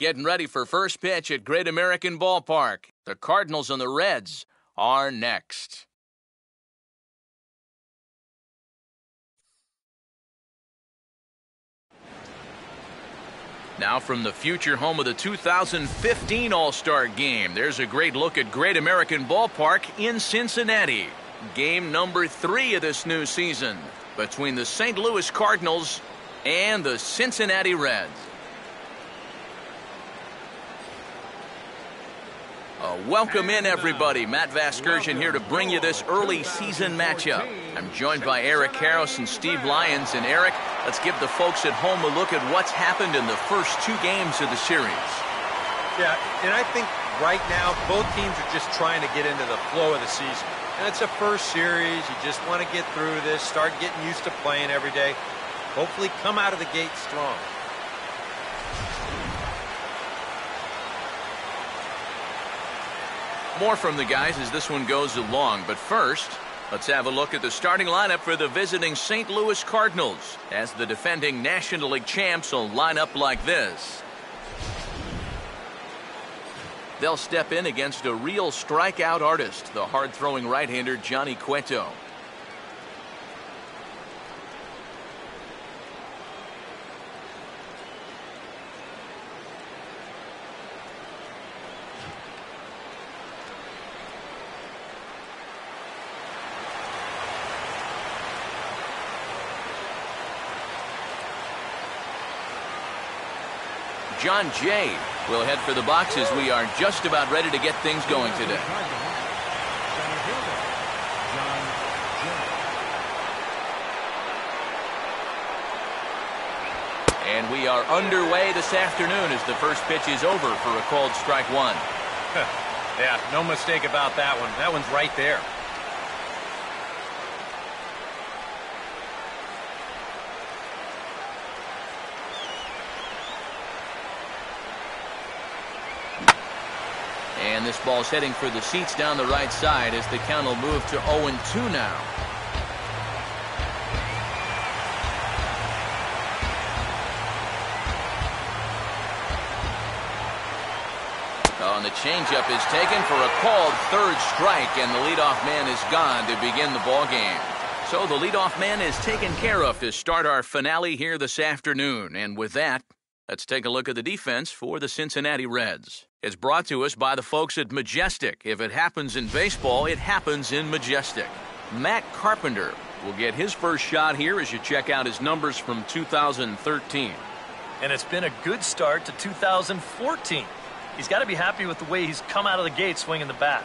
Getting ready for first pitch at Great American Ballpark. The Cardinals and the Reds are next. Now from the future home of the 2015 All-Star Game, there's a great look at Great American Ballpark in Cincinnati. Game number 3 of this new season between the St. Louis Cardinals and the Cincinnati Reds. Welcome in, everybody. Matt Vasgersian here to bring you this early season matchup. I'm joined by Eric Harris and Steve Lyons. And Eric, let's give the folks at home a look at what's happened in the first 2 games of the series. Yeah, and I think right now both teams are just trying to get into the flow of the season. And it's a first series. You just want to get through this, start getting used to playing every day. Hopefully come out of the gate strong. More from the guys as this one goes along, but first, let's have a look at the starting lineup for the visiting St. Louis Cardinals, as the defending National League champs will line up like this. They'll step in against a real strikeout artist, the hard-throwing right-hander Johnny Cueto. John Jay will head for the boxes. We are just about ready to get things going today. And we are underway this afternoon as the first pitch is over for a called strike 1. Yeah, no mistake about that one. That one's right there. And this ball's heading for the seats down the right side as the count will move to 0-2 now. Oh, and the changeup is taken for a called third strike, and the leadoff man is gone to begin the ball game. So the leadoff man is taken care of to start our finale here this afternoon. And with that, let's take a look at the defense for the Cincinnati Reds. It's brought to us by the folks at Majestic. If it happens in baseball, it happens in Majestic. Matt Carpenter will get his first shot here as you check out his numbers from 2013. And it's been a good start to 2014. He's got to be happy with the way he's come out of the gate swinging the bat.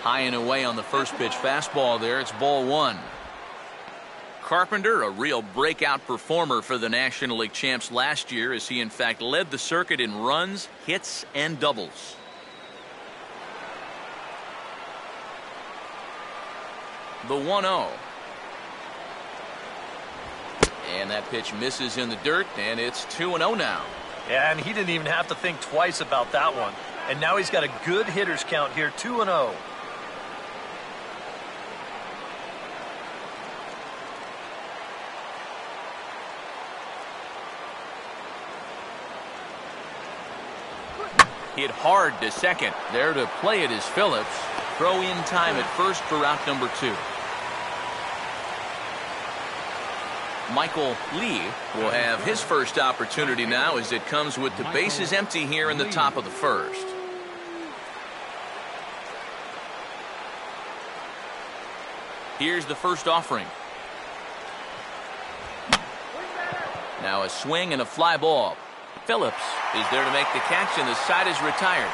High and away on the first pitch fastball there. It's ball 1. Carpenter, a real breakout performer for the National League champs last year, as he in fact led the circuit in runs, hits, and doubles. The 1-0. And that pitch misses in the dirt, and it's 2-0 now. Yeah, and he didn't even have to think twice about that one. And now he's got a good hitters count here, 2-0. Hit hard to second. There to play it is Phillips. Throw in time at first for out number 2. Michael Lee will have his first opportunity now as it comes with the bases empty here in the top of the first. Here's the first offering. Now a swing and a fly ball. Phillips is there to make the catch, and the side is retired.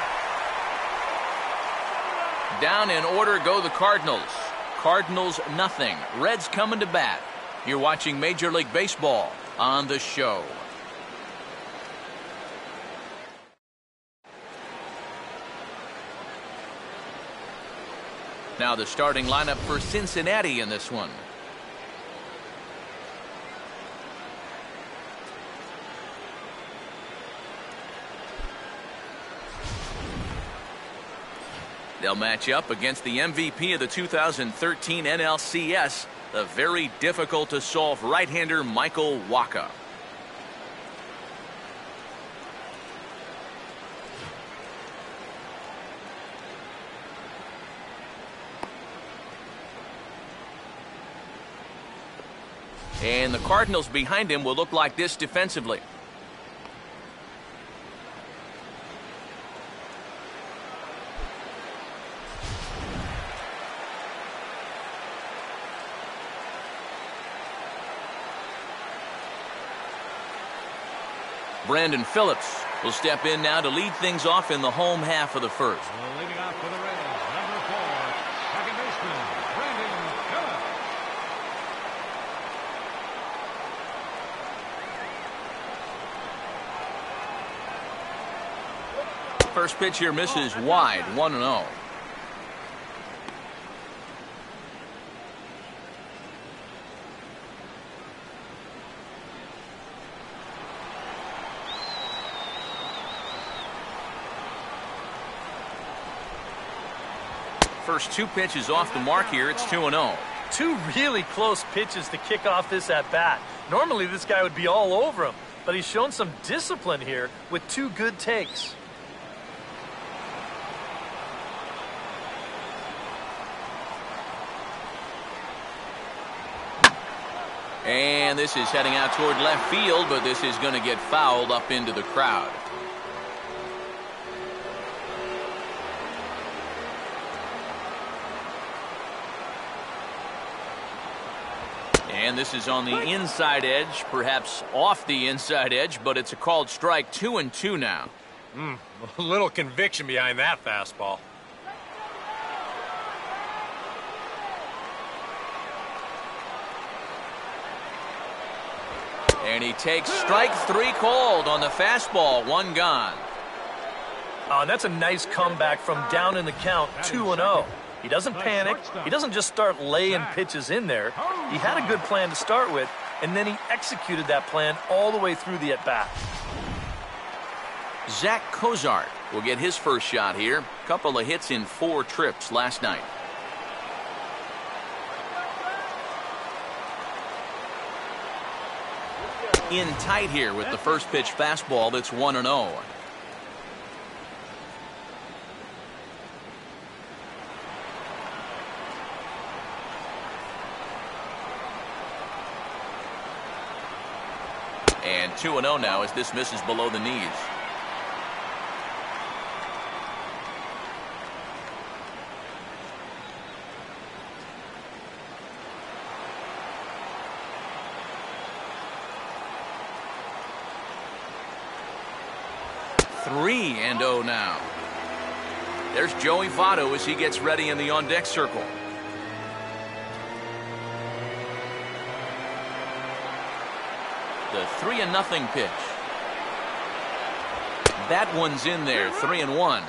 Down in order go the Cardinals. Cardinals nothing. Reds coming to bat. You're watching Major League Baseball on the show. Now the starting lineup for Cincinnati in this one. They'll match up against the MVP of the 2013 NLCS, the very difficult-to-solve right-hander Michael Wacha. And the Cardinals behind him will look like this defensively. Brandon Phillips will step in now to lead things off in the home half of the first. Well, leading off for the Reds, number 4, second baseman, Brandon Phillips. First pitch here misses wide, 1-0. First 2 pitches off the mark here. It's 2-0. 2 really close pitches to kick off this at-bat. Normally this guy would be all over him, but he's shown some discipline here with 2 good takes. And this is heading out toward left field, but this is going to get fouled up into the crowd. And this is on the inside edge, perhaps off the inside edge, but it's a called strike. 2-2 now. A little conviction behind that fastball. And he takes strike 3 called on the fastball. 1 gone. Oh, and that's a nice comeback from down in the count, 2-0. He doesn't panic. He doesn't just start laying pitches in there. He had a good plan to start with, and then he executed that plan all the way through the at-bat. Zach Cozart will get his first shot here. Couple of hits in 4 trips last night. In tight here with the first pitch fastball. That's 1-0. And 2-0 now as this misses below the knees. Three and 0 now. There's Joey Votto as he gets ready in the on-deck circle. The 3-0 pitch. That one's in there. 3-1.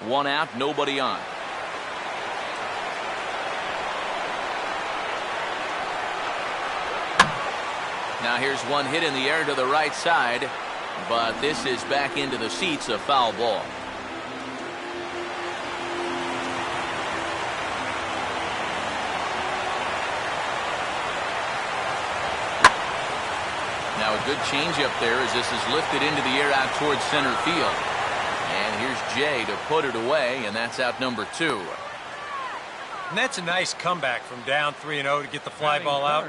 One out, nobody on. Now here's one hit in the air to the right side, but this is back into the seats, a foul ball. Now a good changeup there as this is lifted into the air out towards center field. And here's Jay to put it away, and that's out number 2. And that's a nice comeback from down 3-0 to get the fly ball out.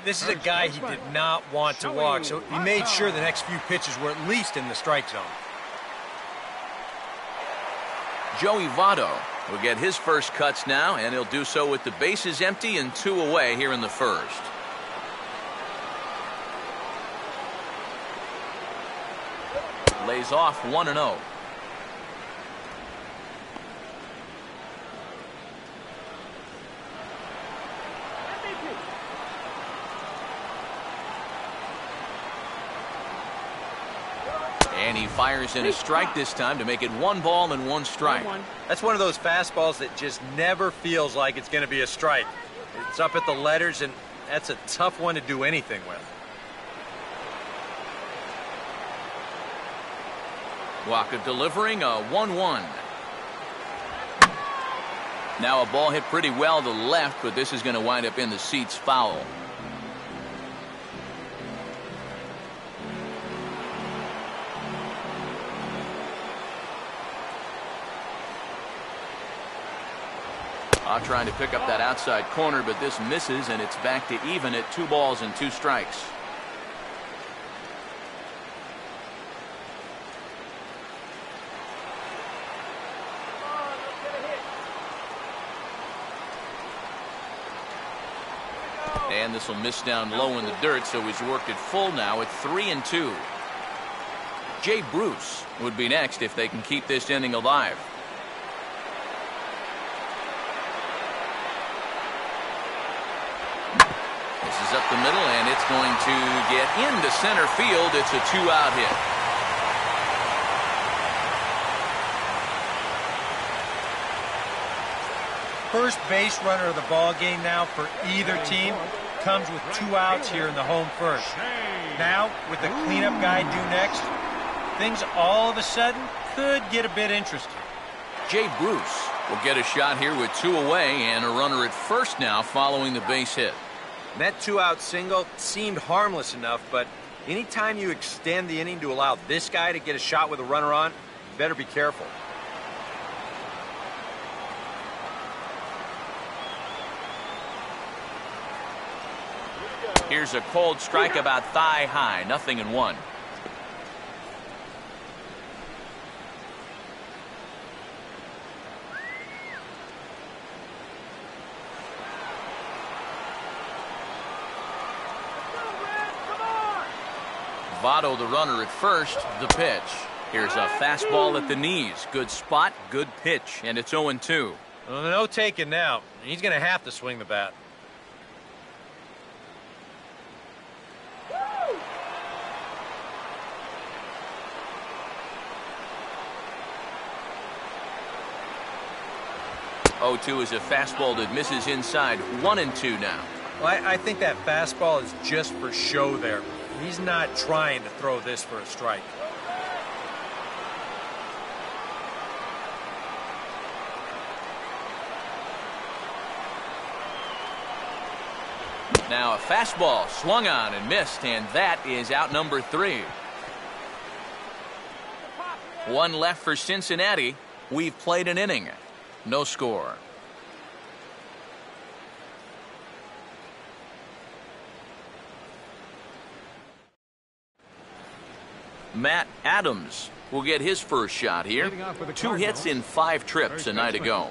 This is a guy he did not want to walk, so he made sure the next few pitches were at least in the strike zone. Joey Votto will get his first cuts now, and he'll do so with the bases empty and 2 away here in the first. Lays off 1-0. And he fires in a strike this time to make it 1 ball and 1 strike. That's one of those fastballs that just never feels like it's going to be a strike. It's up at the letters, and that's a tough one to do anything with. Walker delivering a 1-1. Now a ball hit pretty well to the left, but this is going to wind up in the seats foul. Trying to pick up that outside corner, but this misses, and it's back to even at 2 balls and 2 strikes. And this will miss down low in the dirt, so he's worked it full now at 3-2. Jay Bruce would be next if they can keep this inning alive. This is up the middle, and it's going to get into center field. It's a 2-out hit. First base runner of the ball game now for either team comes with 2 outs here in the home first. Now, with the cleanup guy due next, things all of a sudden could get a bit interesting. Jay Bruce will get a shot here with 2 away and a runner at first now following the base hit. That 2-out single seemed harmless enough, but anytime you extend the inning to allow this guy to get a shot with a runner on, you better be careful. Here's a cold strike about thigh high, 0-1. Votto, the runner at first. The pitch. Here's a fastball at the knees. Good spot, good pitch, and it's 0-2. Well, no taking now. He's going to have to swing the bat. Oh, 0-2 is a fastball that misses inside. 1-2 now. Well, I think that fastball is just for show there. He's not trying to throw this for a strike. Now a fastball swung on and missed, and that is out number 3. 1 left for Cincinnati. We've played an inning. No score. Matt Adams will get his first shot here. 2 hits in 5 trips a night ago.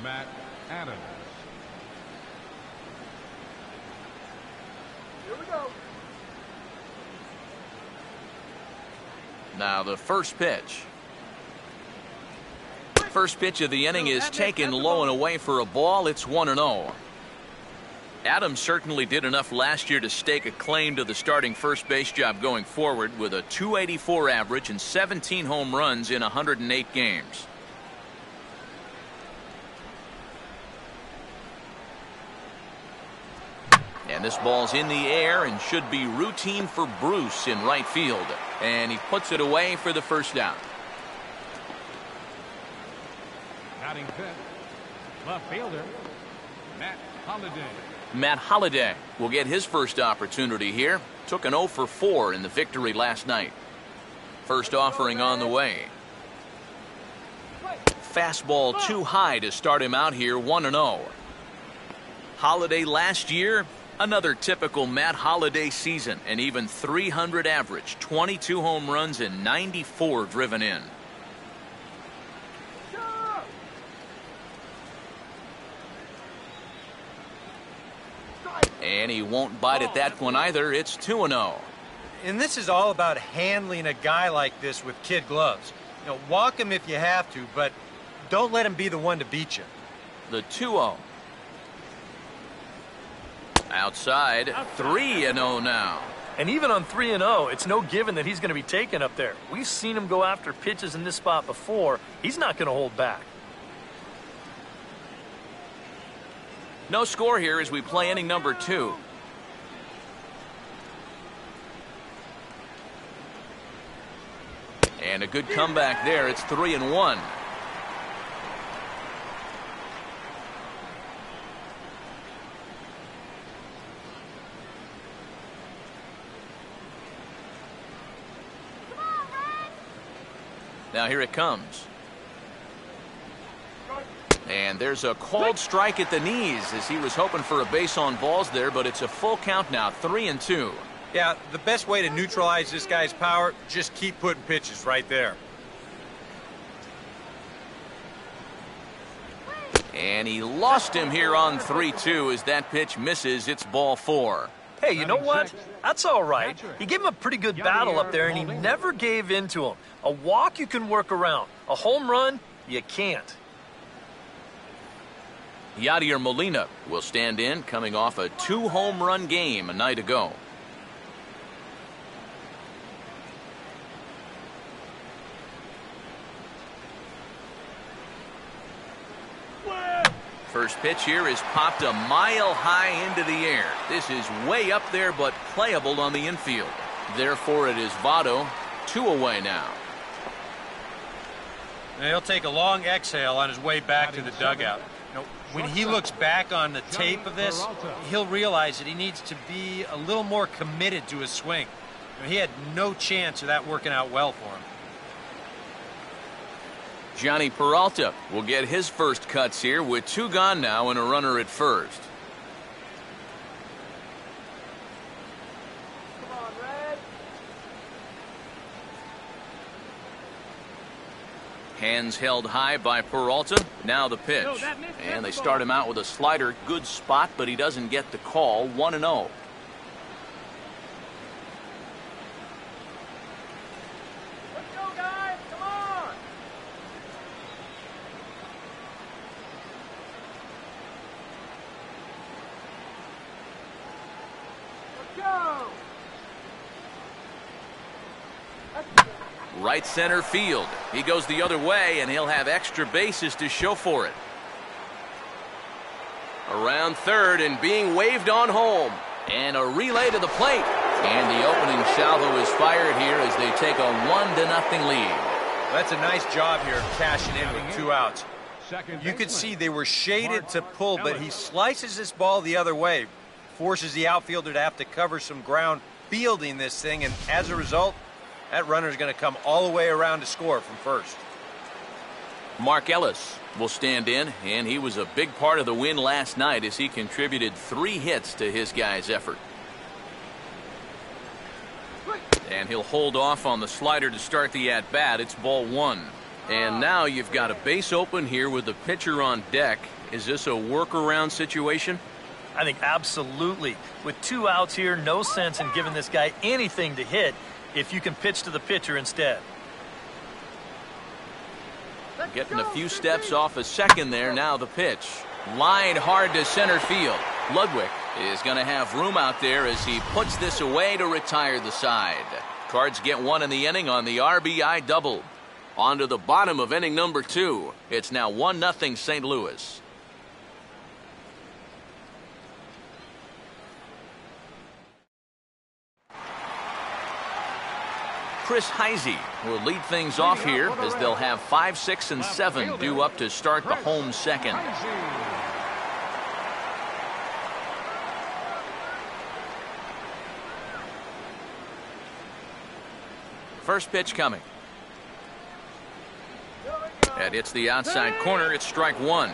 Matt Adams. Here we go. Now the first pitch. First pitch of the inning is taken low and away for a ball. It's 1-0. Adams certainly did enough last year to stake a claim to the starting first base job going forward with a .284 average and 17 home runs in 108 games. And this ball's in the air and should be routine for Bruce in right field. And he puts it away for the first out. Batting fifth, left fielder, Matt Holliday. Matt Holliday will get his first opportunity here. Took an 0 for 4 in the victory last night. First offering on the way. Fastball too high to start him out here, 1-0. Holliday last year, another typical Matt Holliday season. An even .300 average, 22 home runs and 94 driven in. And he won't bite at that one either. It's 2-0. And this is all about handling a guy like this with kid gloves. You know, walk him if you have to, but don't let him be the one to beat you. The 2-0. Outside, 3-0 now. And even on 3-0, it's no given that he's going to be taken up there. We've seen him go after pitches in this spot before. He's not going to hold back. No score here as we play inning number 2. And a good comeback there. It's 3-1. Now here it comes. And there's a called strike at the knees as he was hoping for a base on balls there, but it's a full count now, 3-2. Yeah, the best way to neutralize this guy's power, just keep putting pitches right there. And he lost him here on 3-2 as that pitch misses. It's ball 4. Hey, you know what? That's all right. He gave him a pretty good battle up there, and he never gave in to him. A walk you can work around. A home run, you can't. Yadier Molina will stand in, coming off a 2-home run game a night ago. First pitch here is popped a mile high into the air. This is way up there, but playable on the infield. Therefore, it is Votto, 2 away now. And he'll take a long exhale on his way back to the dugout. When he looks back on the tape of this, he'll realize that he needs to be a little more committed to his swing. He had no chance of that working out well for him. Johnny Peralta will get his first cuts here with 2 gone now and a runner at first. Come on, Red. Hands held high by Peralta. Now the pitch. And they start him out with a slider. Good spot, but he doesn't get the call. 1-0. Let's go, guys. Come on. Let's go. Right center field. He goes the other way, and he'll have extra bases to show for it. Around third and being waved on home. And a relay to the plate. And the opening salvo is fired here as they take a 1-0 lead. That's a nice job here of cashing in with 2 outs. You could see they were shaded to pull, but he slices this ball the other way. Forces the outfielder to have to cover some ground fielding this thing, and as a result, that runner's going to come all the way around to score from first. Mark Ellis will stand in, and he was a big part of the win last night as he contributed 3 hits to his guys' effort. And he'll hold off on the slider to start the at-bat. It's ball 1. And now you've got a base open here with the pitcher on deck. Is this a workaround situation? I think absolutely. With 2 outs here, no sense in giving this guy anything to hit if you can pitch to the pitcher instead. Getting a few steps off a second there. Now the pitch. Line hard to center field. Ludwig is going to have room out there as he puts this away to retire the side. Cards get 1 in the inning on the RBI double. On to the bottom of inning number 2. It's now 1-0 St. Louis. Chris Heisey will lead things off here as they'll have 5, 6, and 7 due up to start the home second. First pitch coming. And it's the outside corner. It's strike 1.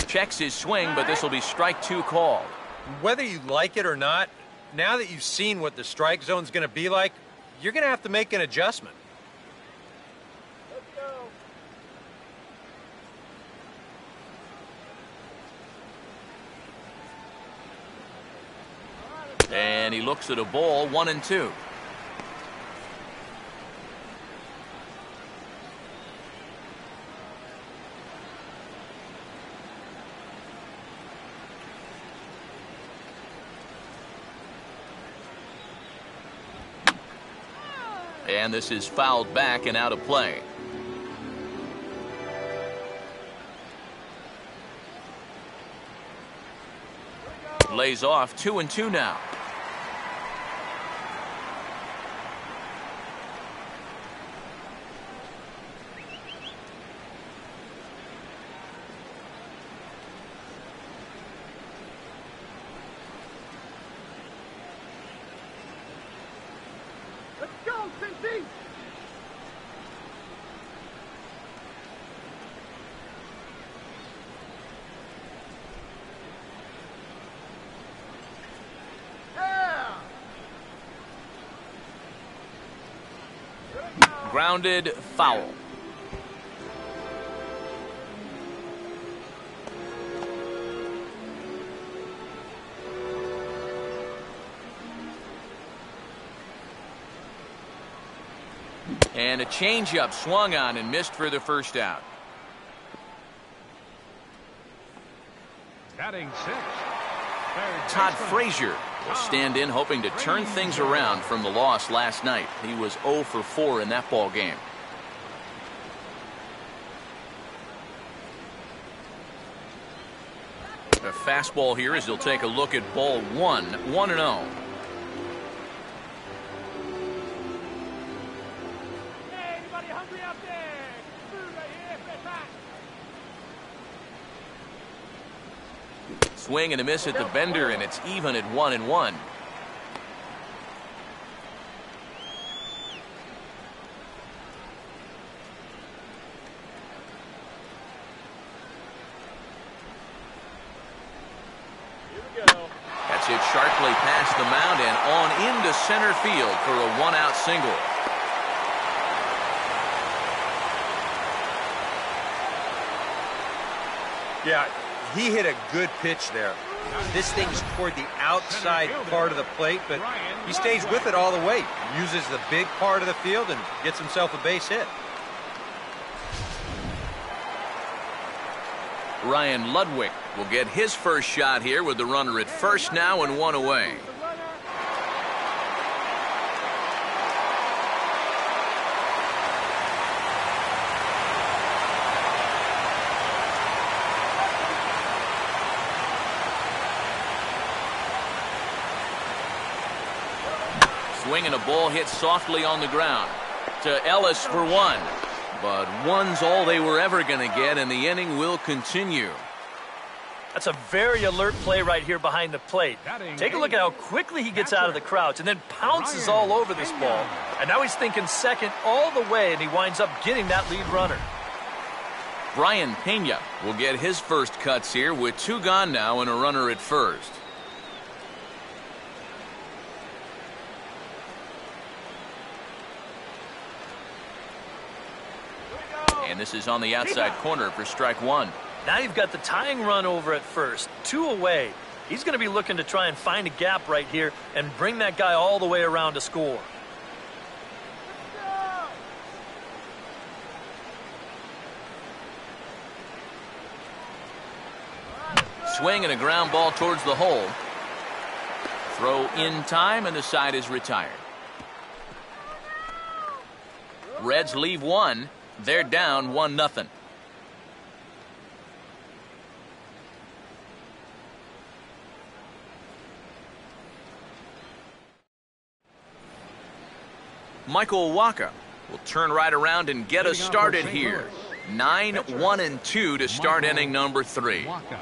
Checks his swing, but this will be strike 2 called. Whether you like it or not, now that you've seen what the strike zone's going to be like, you're going to have to make an adjustment. Let's go. And he looks at a ball, 1-2. And this is fouled back and out of play. lays off 2-2 now. Let's go, Cincy! Yeah! Good go. Grounded foul. And a changeup swung on and missed for the first out. Batting six. Third Todd baseman. Frazier will stand in, hoping to turn things around from the loss last night. He was 0 for 4 in that ball game. A fastball here as he'll take a look at ball 1, 1-0. Hey, anybody hungry out there? Food right here, fresh hot. Swing and a miss at the bender, and it's even at 1-1. Here we go. That's hit sharply past the mound and on into center field for a one-out single. Yeah, he hit a good pitch there. This thing's toward the outside part of the plate, but he stays with it all the way. Uses the big part of the field and gets himself a base hit. Ryan Ludwig will get his first shot here with the runner at first now and one away. The runner. Swing and a ball hit softly on the ground to Ellis for one. But one's all they were ever going to get, and the inning will continue. That's a very alert play right here behind the plate. Take a look at how quickly he gets out of the crouch and then pounces all over this ball. And now he's thinking second all the way, and he winds up getting that lead runner. Brian Pena will get his first cuts here with two gone now and a runner at first. And this is on the outside corner for strike one. Now you've got the tying run over at first, 2 away. He's going to be looking to try and find a gap right here and bring that guy all the way around to score. Swing and a ground ball towards the hole. Throw in time and the side is retired. Reds leave one. They're down 1-0. Michael Wacha will turn right around and get us started here. 9-1-2 to start inning number 3. Waka.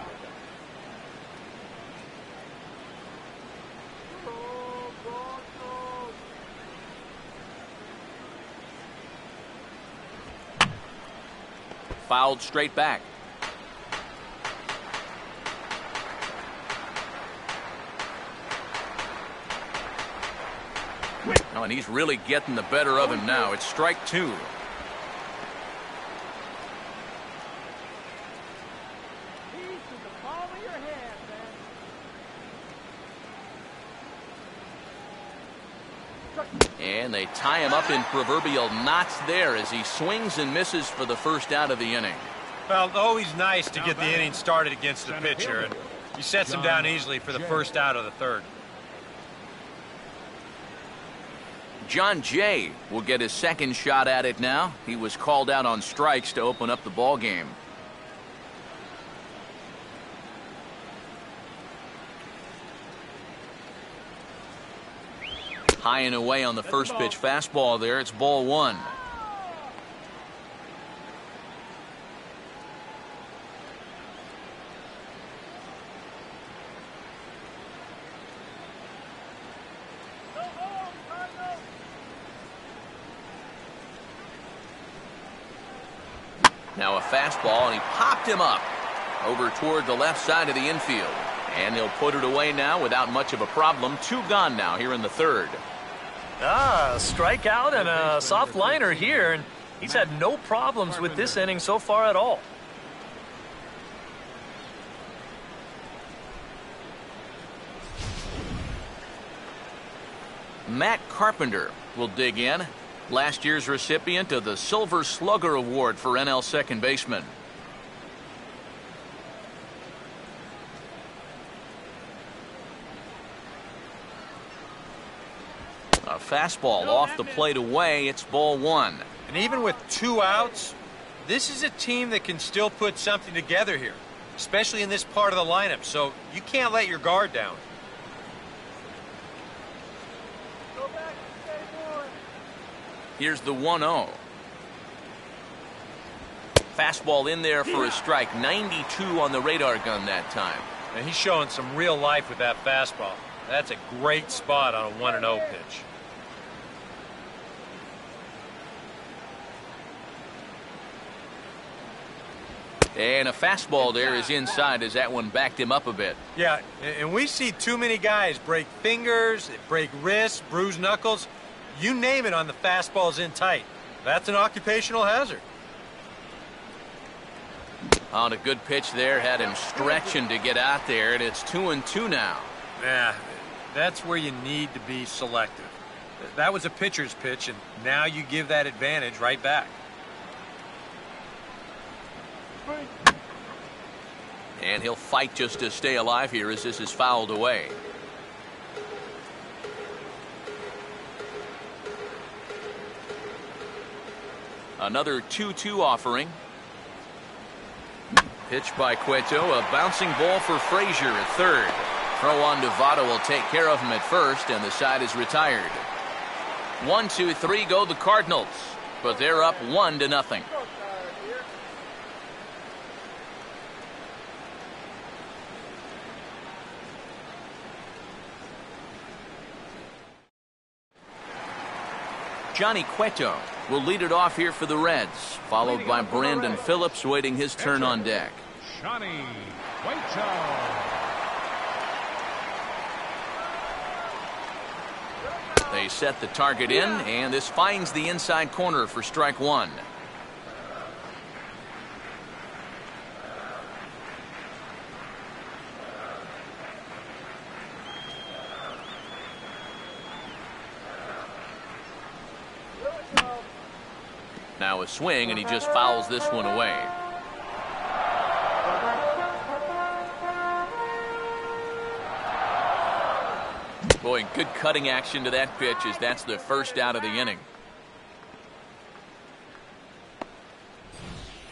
Fouled straight back. Oh, and he's really getting the better of him now. It's strike 2. Peace in the palm of your hand, man. And they tie him up in proverbial knots there as he swings and misses for the first out of the inning. Well, always nice to get the inning started against the pitcher, and he sets him down easily for the first out of the third. John Jay will get his second shot at it now. He was called out on strikes to open up the ball game. High and away on the first pitch fastball there. It's ball one. Now a fastball, and he popped him up over toward the left side of the infield. And he'll put it away now without much of a problem. 2 gone now here in the third. Strikeout and a soft liner here, and he's had no problems with this inning so far at all. Matt Carpenter will dig in. Last year's recipient of the Silver Slugger Award for NL second baseman. A fastball off the plate away. It's ball one. And even with 2 outs, this is a team that can still put something together here, especially in this part of the lineup. So you can't let your guard down. Here's the 1-0. Fastball in there for a strike. 92 on the radar gun that time. And he's showing some real life with that fastball. That's a great spot on a 1-0 pitch. And a fastball there is inside as that one backed him up a bit. Yeah, and we see too many guys break fingers, break wrists, bruise knuckles. You name it on the fastballs in tight. That's an occupational hazard. On a good pitch there, had him stretching to get out there, and it's 2-2 now. Yeah, that's where you need to be selective. That was a pitcher's pitch, and now you give that advantage right back. And he'll fight just to stay alive here as this is fouled away. Another 2-2 offering. Pitch by Cueto, a bouncing ball for Frazier at third. Throw on to Votto will take care of him at first, and the side is retired. 1-2-3 go the Cardinals, but they're up 1-0. Johnny Cueto will lead it off here for the Reds, followed by Brandon Phillips waiting his turn on deck. Johnny Cueto. They set the target in, and this finds the inside corner for strike one. Now a swing, and he just fouls this one away. Boy, good cutting action to that pitch as that's the first out of the inning.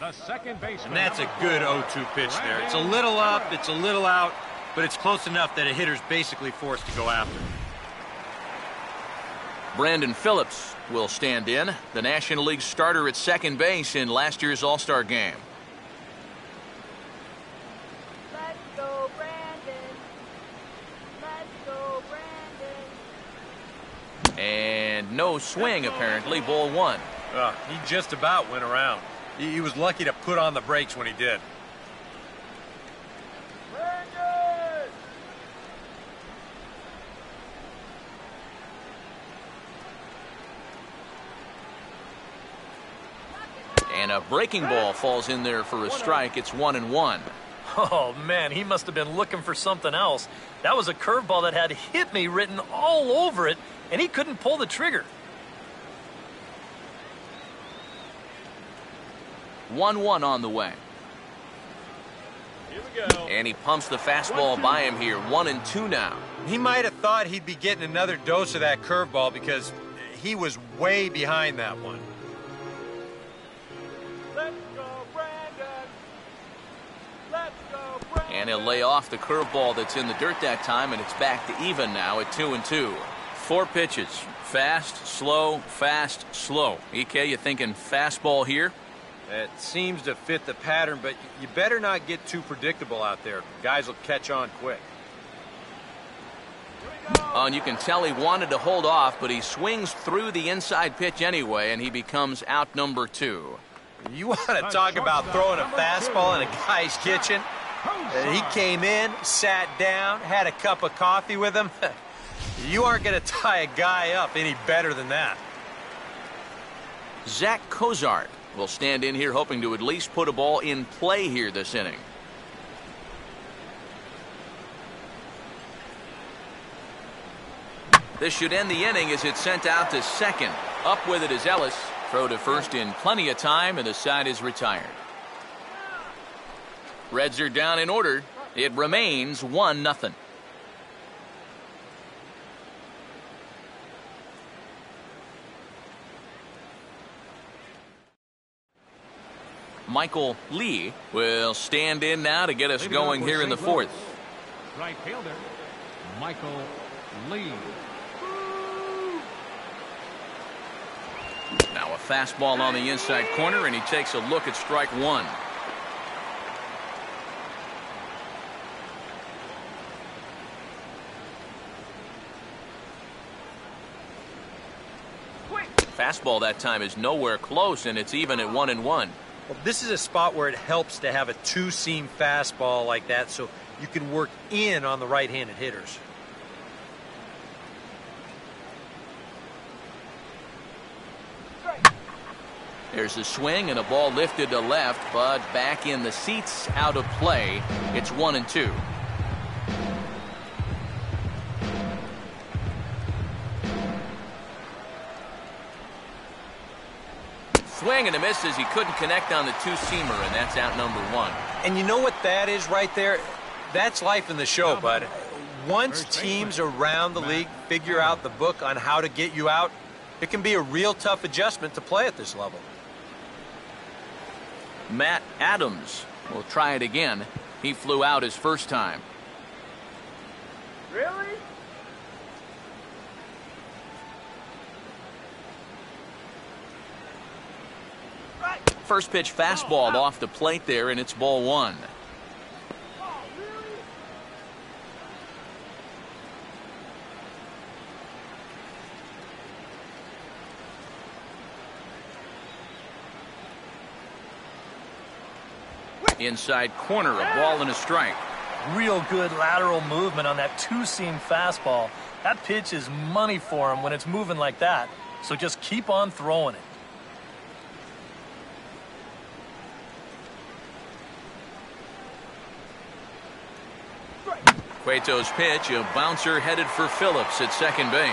The second baseman. And that's a good 0-2 pitch there. It's a little up, it's a little out, but it's close enough that a hitter's basically forced to go after it. Brandon Phillips will stand in, the National League starter at second base in last year's All-Star game. Let's go, Brandon. Let's go, Brandon. And no swing, apparently, ball one. He just about went around. He was lucky to put on the brakes when he did. And a breaking ball falls in there for a strike. It's 1-1. Oh, man, he must have been looking for something else. That was a curveball that had "hit me" written all over it, and he couldn't pull the trigger. 1-1 on the way. Here we go. And he pumps the fastball by him here. 1-2 now. He might have thought he'd be getting another dose of that curveball because he was way behind that one. Let's go, Brandon. Let's go, Brandon. And he'll lay off the curveball that's in the dirt that time, and it's back to even now at 2-2. 4 pitches. Fast, slow, fast, slow. EK, you thinking fastball here? It seems to fit the pattern, but you better not get too predictable out there. Guys will catch on quick. Oh, and you can tell he wanted to hold off, but he swings through the inside pitch anyway, and he becomes out number 2. You want to talk about throwing a fastball in a guy's kitchen? He came in, sat down, had a cup of coffee with him. You aren't going to tie a guy up any better than that. Zach Cozart will stand in here hoping to at least put a ball in play here this inning. This should end the inning as it's sent out to second. Up with it is Ellis. Throw to first in plenty of time, and the side is retired. Reds are down in order. It remains 1-0. Michael Lee will stand in now to get us going here in the 4th. Right fielder, Michael Lee. Now a fastball on the inside corner, and he takes a look at strike 1. Fastball that time is nowhere close, and it's even at 1-1. Well, this is a spot where it helps to have a two-seam fastball like that so you can work in on the right-handed hitters. There's a swing and a ball lifted to left, but back in the seats, out of play. It's 1-2. Swing and a miss as he couldn't connect on the two-seamer, and that's out number 1. And you know what that is right there? That's life in the show, bud. Once teams around the league figure out the book on how to get you out, it can be a real tough adjustment to play at this level. Matt Adams will try it again. He flew out his first time. Really? First pitch fastball off the plate there, and it's ball 1. Inside corner, a ball and a strike. Real good lateral movement on that two-seam fastball. That pitch is money for him when it's moving like that. So just keep on throwing it. Cueto's pitch, a bouncer headed for Phillips at second base.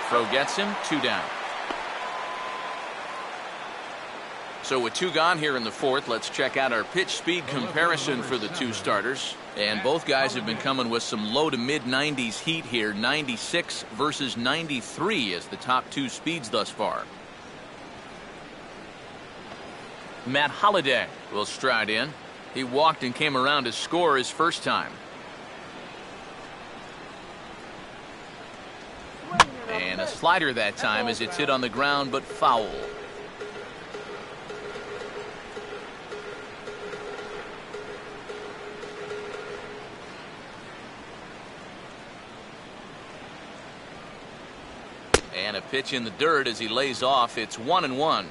Throw gets him, 2 down. So with 2 gone here in the 4th, let's check out our pitch speed comparison for the 2 starters. And both guys have been coming with some low to mid 90s heat here. 96 versus 93 as the top 2 speeds thus far. Matt Holliday will stride in. He walked and came around to score his first time. And a slider that time as it's hit on the ground but foul. And a pitch in the dirt as he lays off. It's 1-1.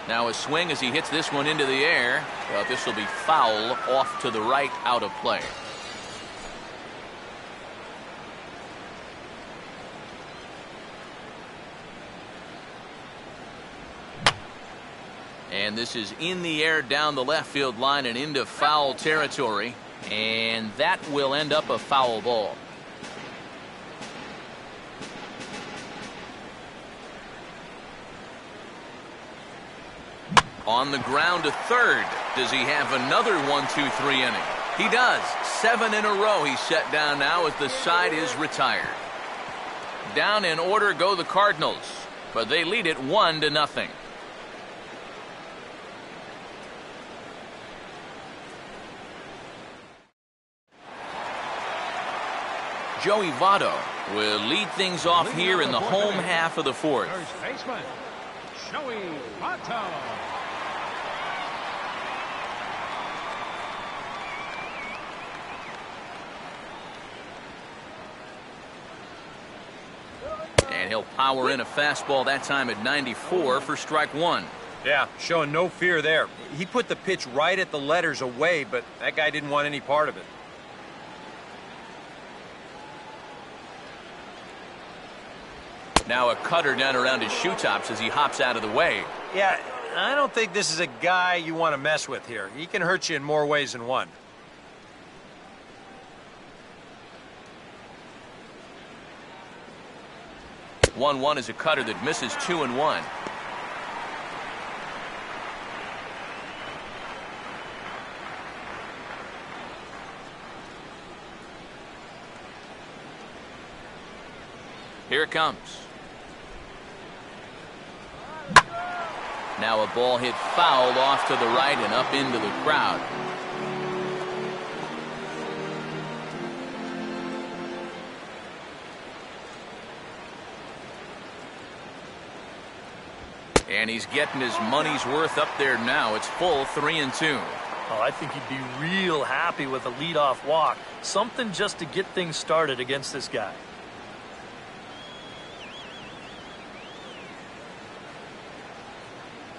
Now a swing as he hits this one into the air. Well, this will be foul, off to the right, out of play. And this is in the air down the left field line and into foul territory. And that will end up a foul ball. On the ground to third. Does he have another 1-2-3 inning? He does. 7 in a row he's set down now as the side is retired. Down in order go the Cardinals, but they lead it 1-0. Joey Votto will lead things off here in the home half of the fourth. First baseman, Joey Votto. And he'll power in a fastball that time at 94 for strike one. Yeah, showing no fear there. He put the pitch right at the letters away, but that guy didn't want any part of it. Now a cutter down around his shoe tops as he hops out of the way. Yeah, I don't think this is a guy you want to mess with here. He can hurt you in more ways than one. One is a cutter that misses 2-1. Here it comes. Now a ball hit foul off to the right and up into the crowd. And he's getting his money's worth up there now. It's full 3-2. Oh, I think he'd be real happy with a leadoff walk. Something just to get things started against this guy.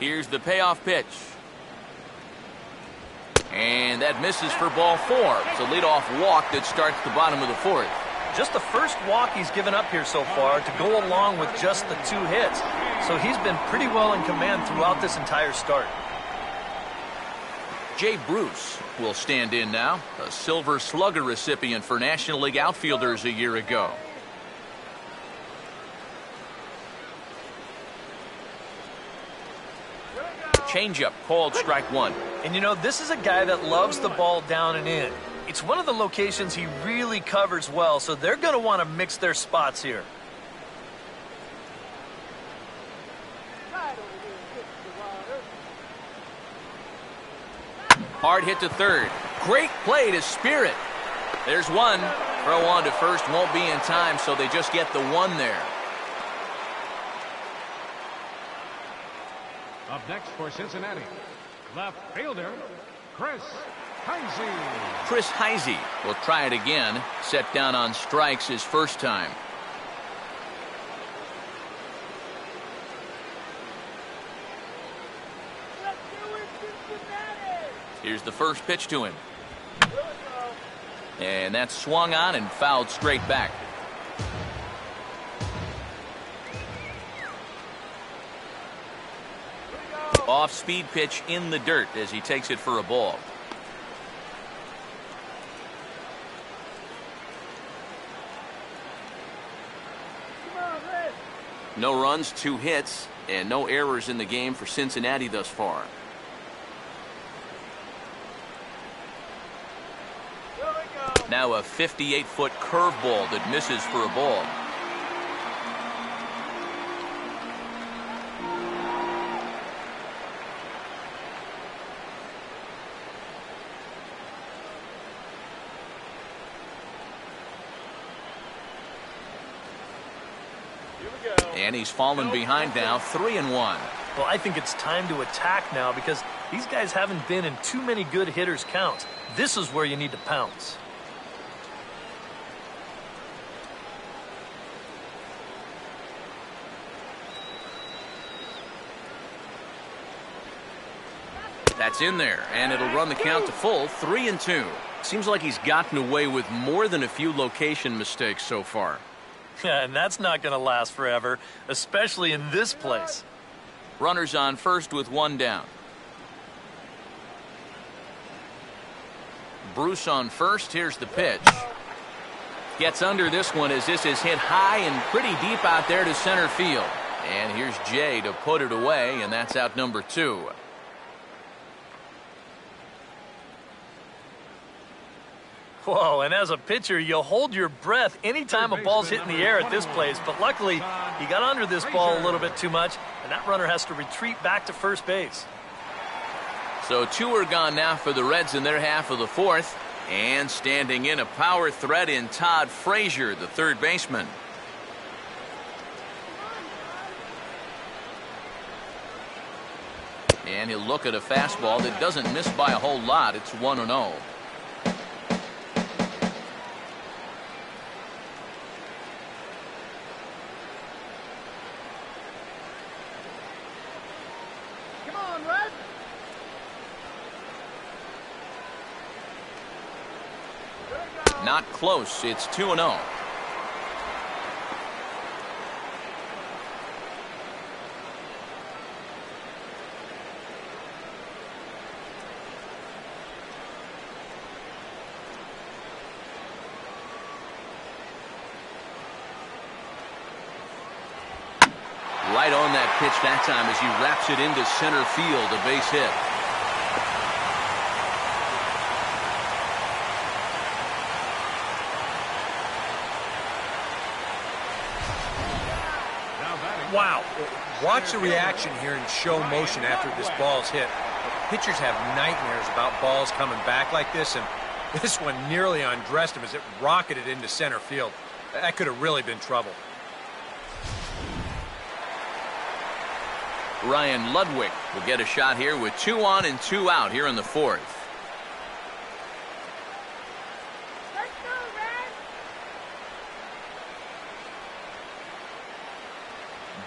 Here's the payoff pitch. And that misses for ball 4. It's a leadoff walk that starts the bottom of the fourth. Just the first walk he's given up here so far to go along with just the 2 hits. So he's been pretty well in command throughout this entire start. Jay Bruce will stand in now, a Silver Slugger recipient for National League outfielders a year ago. Changeup called strike one. And you know, this is a guy that loves the ball down and in. It's one of the locations he really covers well, so they're going to want to mix their spots here. Hard hit to third. Great play to Spirit. There's one. Throw on to first won't be in time, so they just get the one there. Up next for Cincinnati, left fielder, Chris Heisey. Chris Heisey will try it again. Set down on strikes his first time. Here's the first pitch to him. And that's swung on and fouled straight back. Off-speed pitch in the dirt as he takes it for a ball. No runs, 2 hits, and no errors in the game for Cincinnati thus far. Now a 58-foot curveball that misses for a ball. And he's fallen behind now, 3-1. Well, I think it's time to attack now because these guys haven't been in too many good hitters' counts. This is where you need to pounce. That's in there, and it'll run the count to full, 3-2. Seems like he's gotten away with more than a few location mistakes so far. Yeah, and that's not going to last forever, especially in this place. Runners on first with 1 down. Bruce on first. Here's the pitch. Gets under this one as this is hit high and pretty deep out there to center field. And here's Jay to put it away, and that's out number 2. Whoa, and as a pitcher, you hold your breath anytime a ball's hit in the air at this place. But luckily, he got under this ball a little bit too much, and that runner has to retreat back to first base. So 2 are gone now for the Reds in their half of the 4th. And standing in, a power threat in Todd Frazier, the third baseman. And he'll look at a fastball that doesn't miss by a whole lot. It's 1-0. Come on, Red. Not close. It's 2-0. Right on that pitch that time as he wraps it into center field, a base hit. Wow. Watch the reaction here in show motion after this ball's hit. Pitchers have nightmares about balls coming back like this, and this one nearly undressed him as it rocketed into center field. That could have really been trouble. Ryan Ludwig will get a shot here with 2 on and 2 out here in the 4th. Let's go, Red.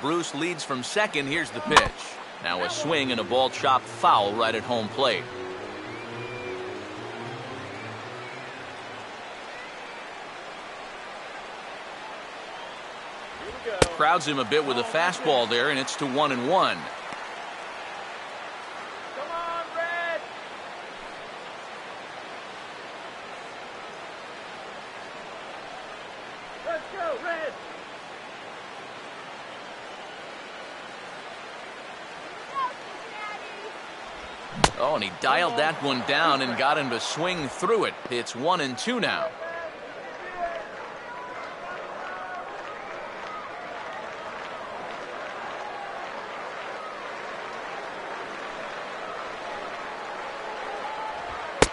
Bruce leads from second. Here's the pitch. Now a swing and a ball chopped foul right at home plate. Crowds him a bit with a fastball there, and it's to 1-1. Come on, Red. Let's go, Red. Oh, and he dialed that one down and got him to swing through it. It's 1-2 now.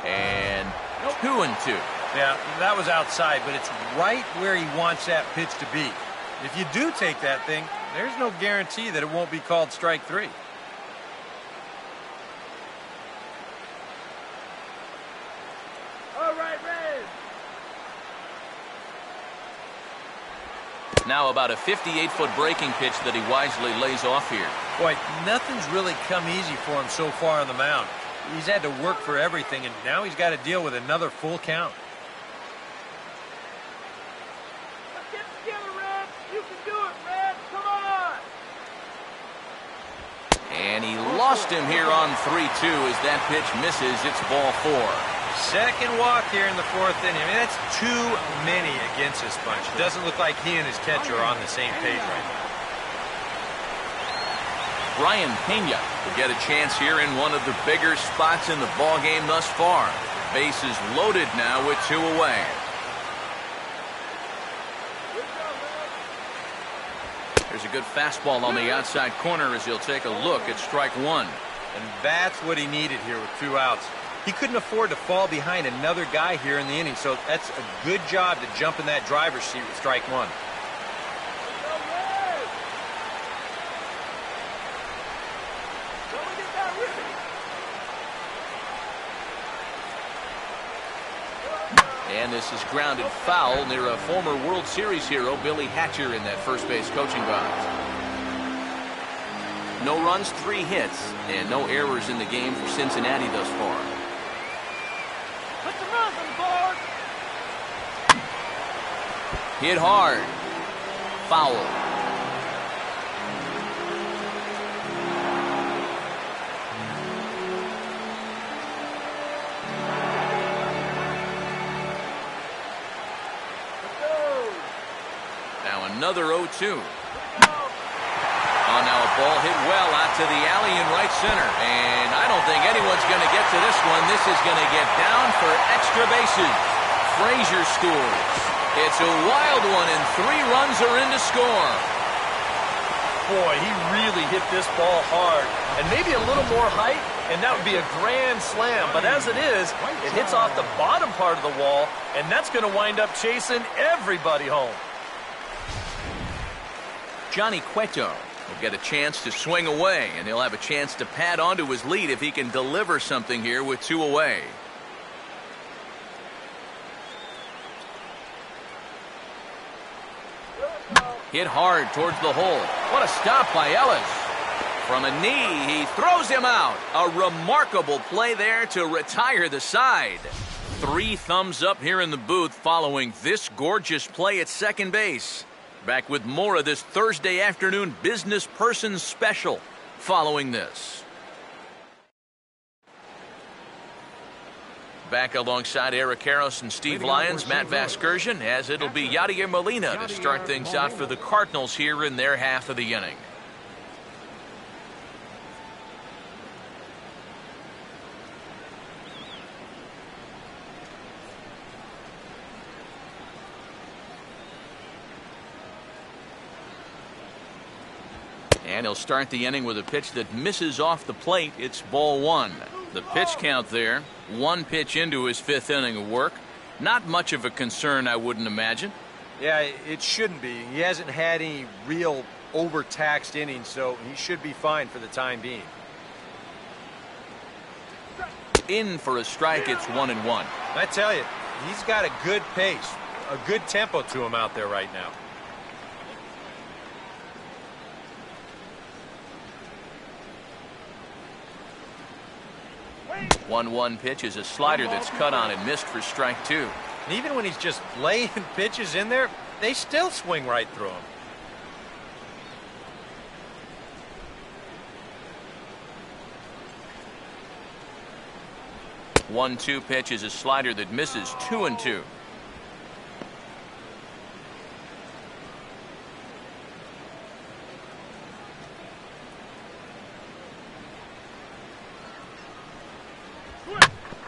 And 2-2. Yeah, that was outside, but it's right where he wants that pitch to be. If you do take that thing, there's no guarantee that it won't be called strike 3. All right, Red. Now about a 58-foot breaking pitch that he wisely lays off here. Boy, nothing's really come easy for him so far on the mound. He's had to work for everything, and now he's got to deal with another full count. Let's get together, Red. You can do it, Red. Come on. And he lost him here on 3-2 as that pitch misses. It's ball 4. Second walk here in the 4th inning. I mean, that's too many against this bunch. It doesn't look like he and his catcher are on the same page right now. Brian Pena will get a chance here in one of the bigger spots in the ballgame thus far. Bases loaded now with 2 away. There's a good fastball on the outside corner as he'll take a look at strike 1. And that's what he needed here with 2 outs. He couldn't afford to fall behind another guy here in the inning, so that's a good job to jump in that driver's seat with strike 1. And this is grounded foul near a former World Series hero, Billy Hatcher, in that first base coaching box. No runs, 3 hits, and no errors in the game for Cincinnati thus far. Put the runs on the board. Hit hard. Foul. Another 0-2. Oh, now a ball hit well out to the alley in right center. And I don't think anyone's going to get to this one. This is going to get down for extra bases. Frazier scores. It's a wild one, and 3 runs are in to score. Boy, he really hit this ball hard. And maybe a little more height, and that would be a grand slam. But as it is, it hits off the bottom part of the wall, and that's going to wind up chasing everybody home. Johnny Cueto will get a chance to swing away, and he'll have a chance to pad onto his lead if he can deliver something here with 2 away. Hit hard towards the hole. What a stop by Ellis. From a knee, he throws him out. A remarkable play there to retire the side. 3 thumbs up here in the booth following this gorgeous play at second base. Back with more of this Thursday afternoon business person special following this. Back alongside Eric Karros and Steve Lyons, Matt Vasgersian, as it'll be Yadier Molina to start things out for the Cardinals here in their half of the inning. And he'll start the inning with a pitch that misses off the plate. It's ball 1. The pitch count there, 1 pitch into his 5th inning of work. Not much of a concern, I wouldn't imagine. Yeah, it shouldn't be. He hasn't had any real overtaxed innings, so he should be fine for the time being. In for a strike, it's 1-1. I tell you, he's got a good pace, a good tempo to him out there right now. 1-1 pitch is a slider that's cut on and missed for strike 2. And even when he's just laying pitches in there, they still swing right through him. One-two pitch is a slider that misses 2-2.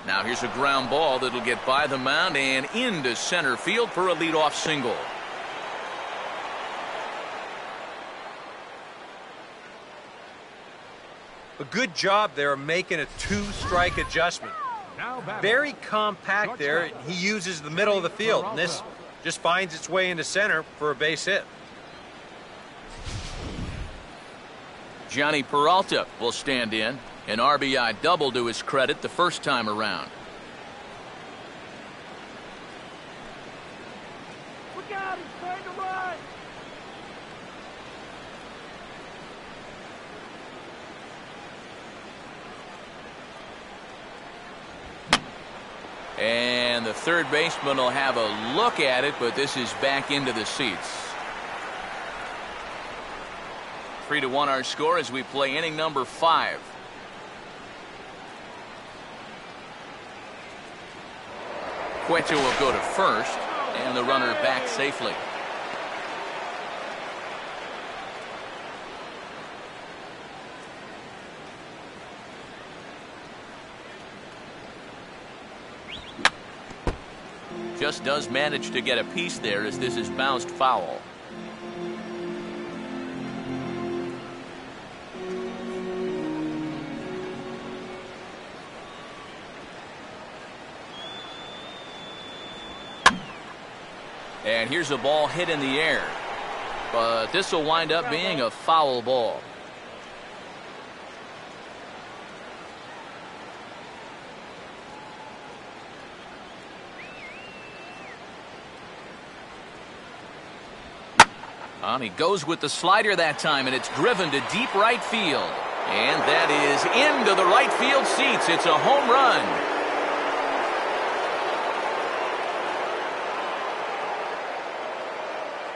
Now here's a ground ball that'll get by the mound and into center field for a leadoff single. A good job there of making a 2-strike adjustment. Very compact there. He uses the middle of the field, and this just finds its way into center for a base hit. Johnny Peralta will stand in. An RBI double to his credit the first time around. Look out, he's trying to run. And the third baseman will have a look at it, but this is back into the seats. 3-1 our score as we play inning number 5. Cueto will go to first, and the runner back safely. Just does manage to get a piece there as this is bounced foul. And here's a ball hit in the air. But this will wind up being a foul ball. And he goes with the slider that time, and it's driven to deep right field. And that is into the right field seats. It's a home run.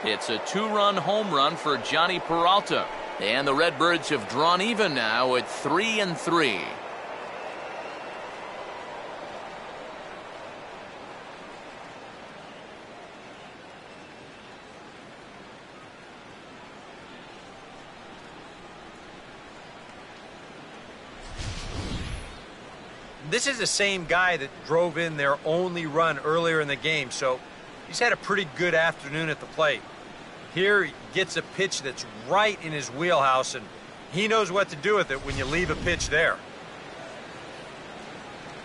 It's a 2-run home run for Johnny Peralta. And the Redbirds have drawn even now at 3-3. This is the same guy that drove in their only run earlier in the game, so he's had a pretty good afternoon at the plate. Here he gets a pitch that's right in his wheelhouse, and he knows what to do with it when you leave a pitch there.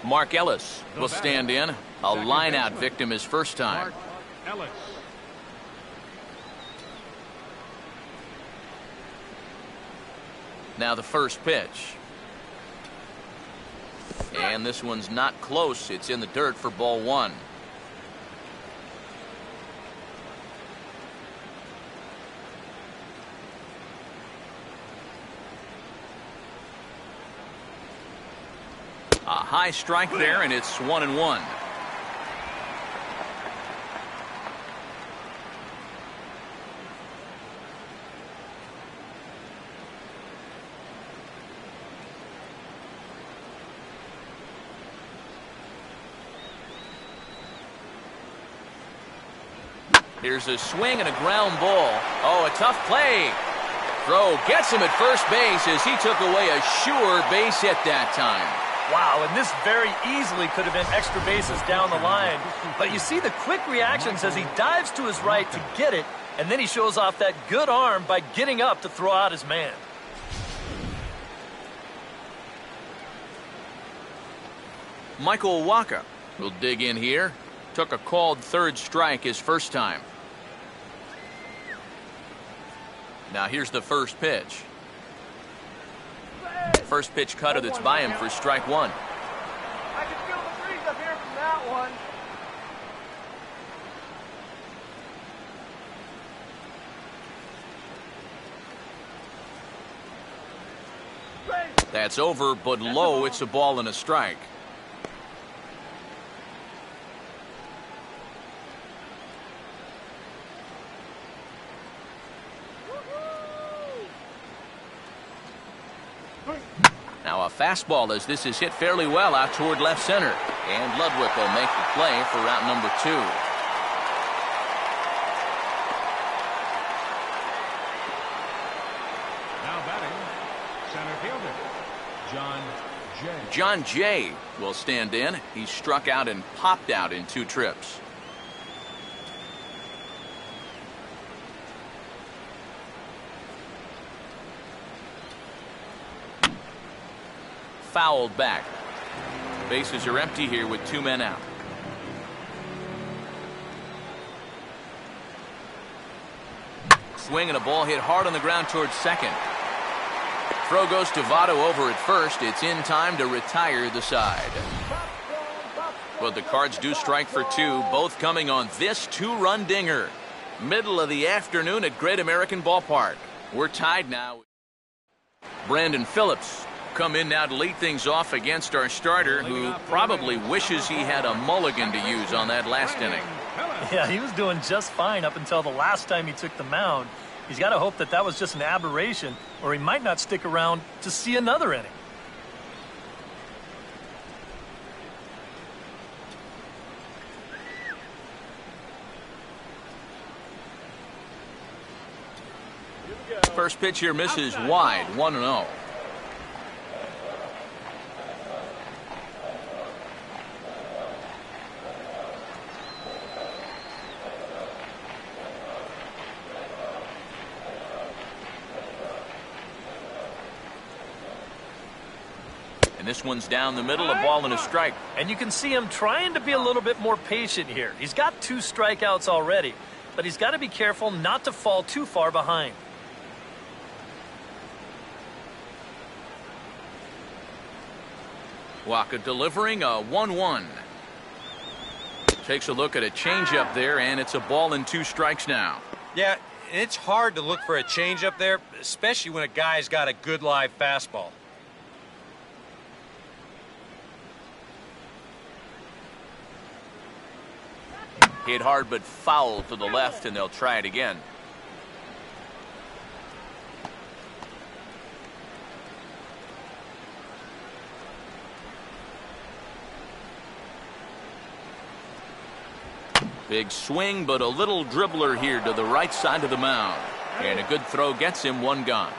Mark Ellis will stand in. A line-out victim his first time. Mark Ellis. Now the first pitch. And this one's not close. It's in the dirt for ball one. A high strike there, and it's 1-1. Here's a swing and a ground ball. Oh, a tough play. Throw gets him at first base as he took away a sure base hit that time. Wow, and this very easily could have been extra bases down the line. But you see the quick reactions as he dives to his right to get it, and then he shows off that good arm by getting up to throw out his man. Michael Wacha will dig in here. Took a called third strike his first time. Now here's the first pitch. First pitch cutter that's by him for strike one. I can feel the breeze up here from that one. That's over, but low. It's a ball and a strike. Now a fastball as this is hit fairly well out toward left center. And Ludwig will make the play for route number 2. Now batting, center fielder, John Jay. John Jay will stand in. He struck out and popped out in 2 trips. Fouled back. Bases are empty here with 2 men out. Swing and a ball hit hard on the ground towards second. Throw goes to Votto over at first. It's in time to retire the side. But the Cards do strike for 2, both coming on this 2-run dinger. Middle of the afternoon at Great American Ballpark. We're tied now. Brandon Phillips come in now to lead things off against our starter, who probably wishes he had a mulligan to use on that last inning. Yeah, he was doing just fine up until the last time he took the mound. He's got to hope that that was just an aberration, or he might not stick around to see another inning. First pitch here misses wide, 1-0. And this one's down the middle, a ball and a strike. And you can see him trying to be a little bit more patient here. He's got 2 strikeouts already, but he's got to be careful not to fall too far behind. Wacha delivering a 1-1. Takes a look at a changeup there, and it's a ball and 2 strikes now. Yeah, it's hard to look for a changeup there, especially when a guy's got a good live fastball. Hit hard but foul to the left, and they'll try it again. Big swing, but a little dribbler here to the right side of the mound. And a good throw gets him 1 gone.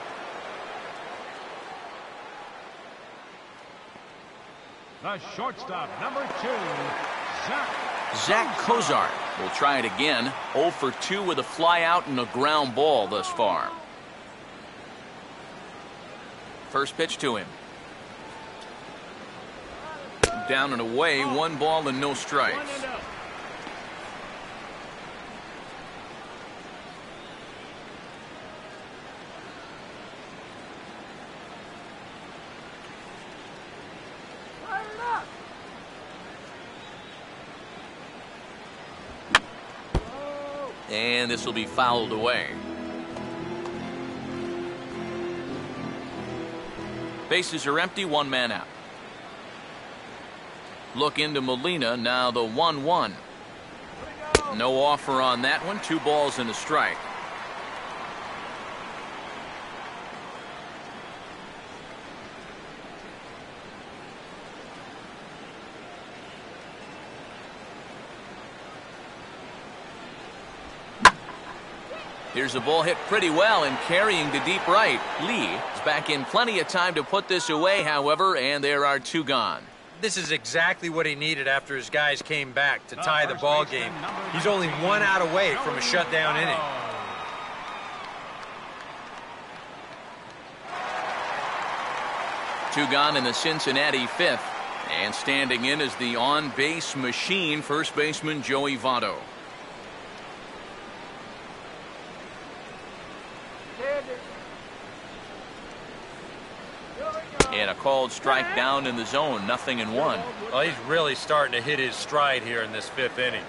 The shortstop, number 2, Zach Kozart will try it again. 0 for 2 with a fly out and a ground ball thus far. First pitch to him. Down and away, 1 ball and no strikes. And this will be fouled away. Bases are empty, 1 man out. Look into Molina, now the 1-1. No offer on that one, 2 balls and a strike. Here's a ball hit pretty well and carrying to deep right. Lee is back in plenty of time to put this away, however, and there are 2 gone. This is exactly what he needed after his guys came back to tie the ball game. He's only 1 out away from a shutdown inning. Two gone in the Cincinnati 5th. And standing in is the on-base machine, first baseman Joey Votto. And a called strike down in the zone, 0-1. Well, he's really starting to hit his stride here in this 5th inning.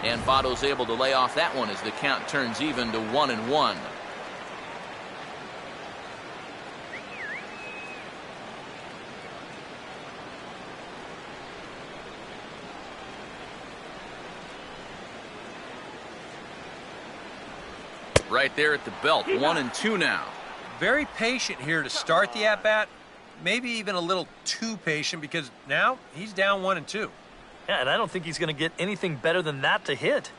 And Votto's able to lay off that one as the count turns even to 1-1. Right there at the belt, 1-2 now. Very patient here to start the at-bat. Maybe even a little too patient because now he's down 1-2. Yeah, and I don't think he's going to get anything better than that to hit.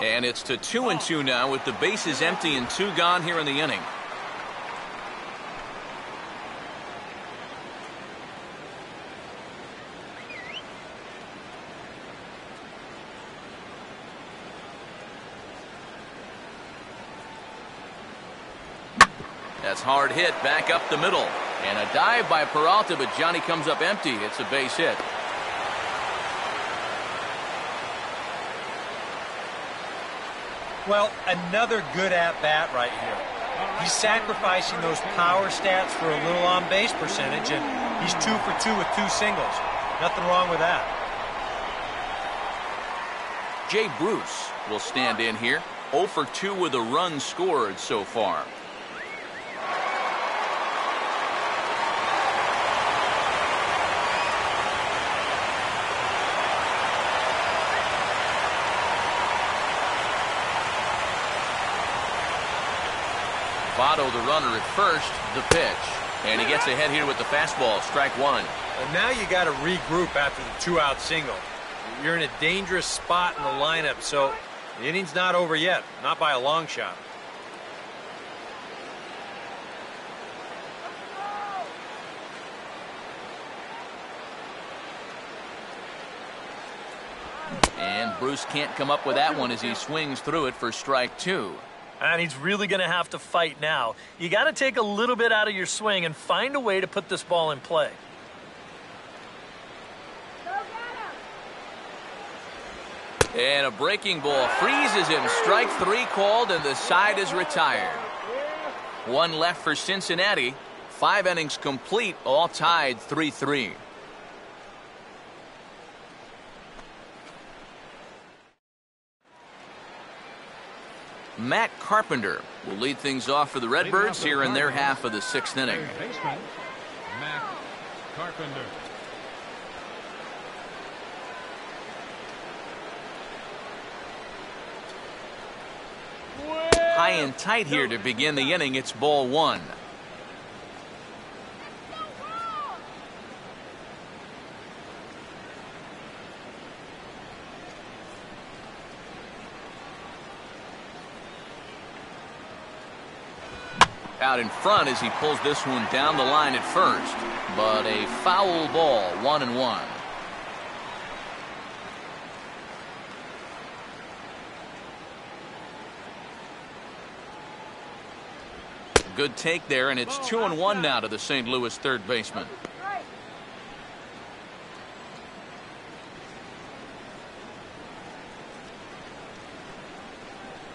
And it's to 2-2 now with the bases empty and 2 gone here in the inning. That's hard hit back up the middle. And a dive by Peralta, but Johnny comes up empty. It's a base hit. Well, another good at-bat right here. He's sacrificing those power stats for a little on-base percentage, and he's 2 for 2 with 2 singles. Nothing wrong with that. Jay Bruce will stand in here. 0 for 2 with a run scored so far. Votto, the runner at first, the pitch. And he gets ahead here with the fastball, strike 1. Well, now you got to regroup after the 2-out single. You're in a dangerous spot in the lineup, so the inning's not over yet, not by a long shot. And Bruce can't come up with that one as he swings through it for strike 2. And he's really going to have to fight now. You got to take a little bit out of your swing and find a way to put this ball in play. And a breaking ball freezes him. Strike 3 called, and the side is retired. 1 left for Cincinnati. 5 innings complete, all tied 3-3. Matt Carpenter will lead things off for the Redbirds here in their half of the 6th inning. baseman, Matt Carpenter. High and tight here to begin the inning. It's ball 1. Out in front as he pulls this one down the line at first. But a foul ball, 1-1. Good take there, and it's 2-1 now to the St. Louis third baseman.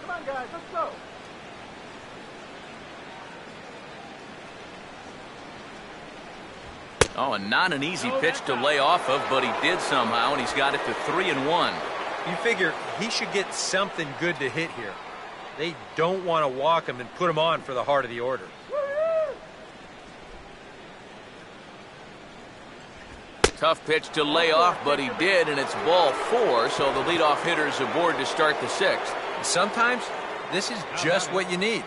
Come on, guys, let's go. Oh, and not an easy pitch to lay off of, but he did somehow, and he's got it to 3-1. You figure he should get something good to hit here. They don't want to walk him and put him on for the heart of the order. Tough pitch to lay off, but he did, and it's ball 4, so the leadoff hitter's aboard to start the 6th. Sometimes this is just what you need.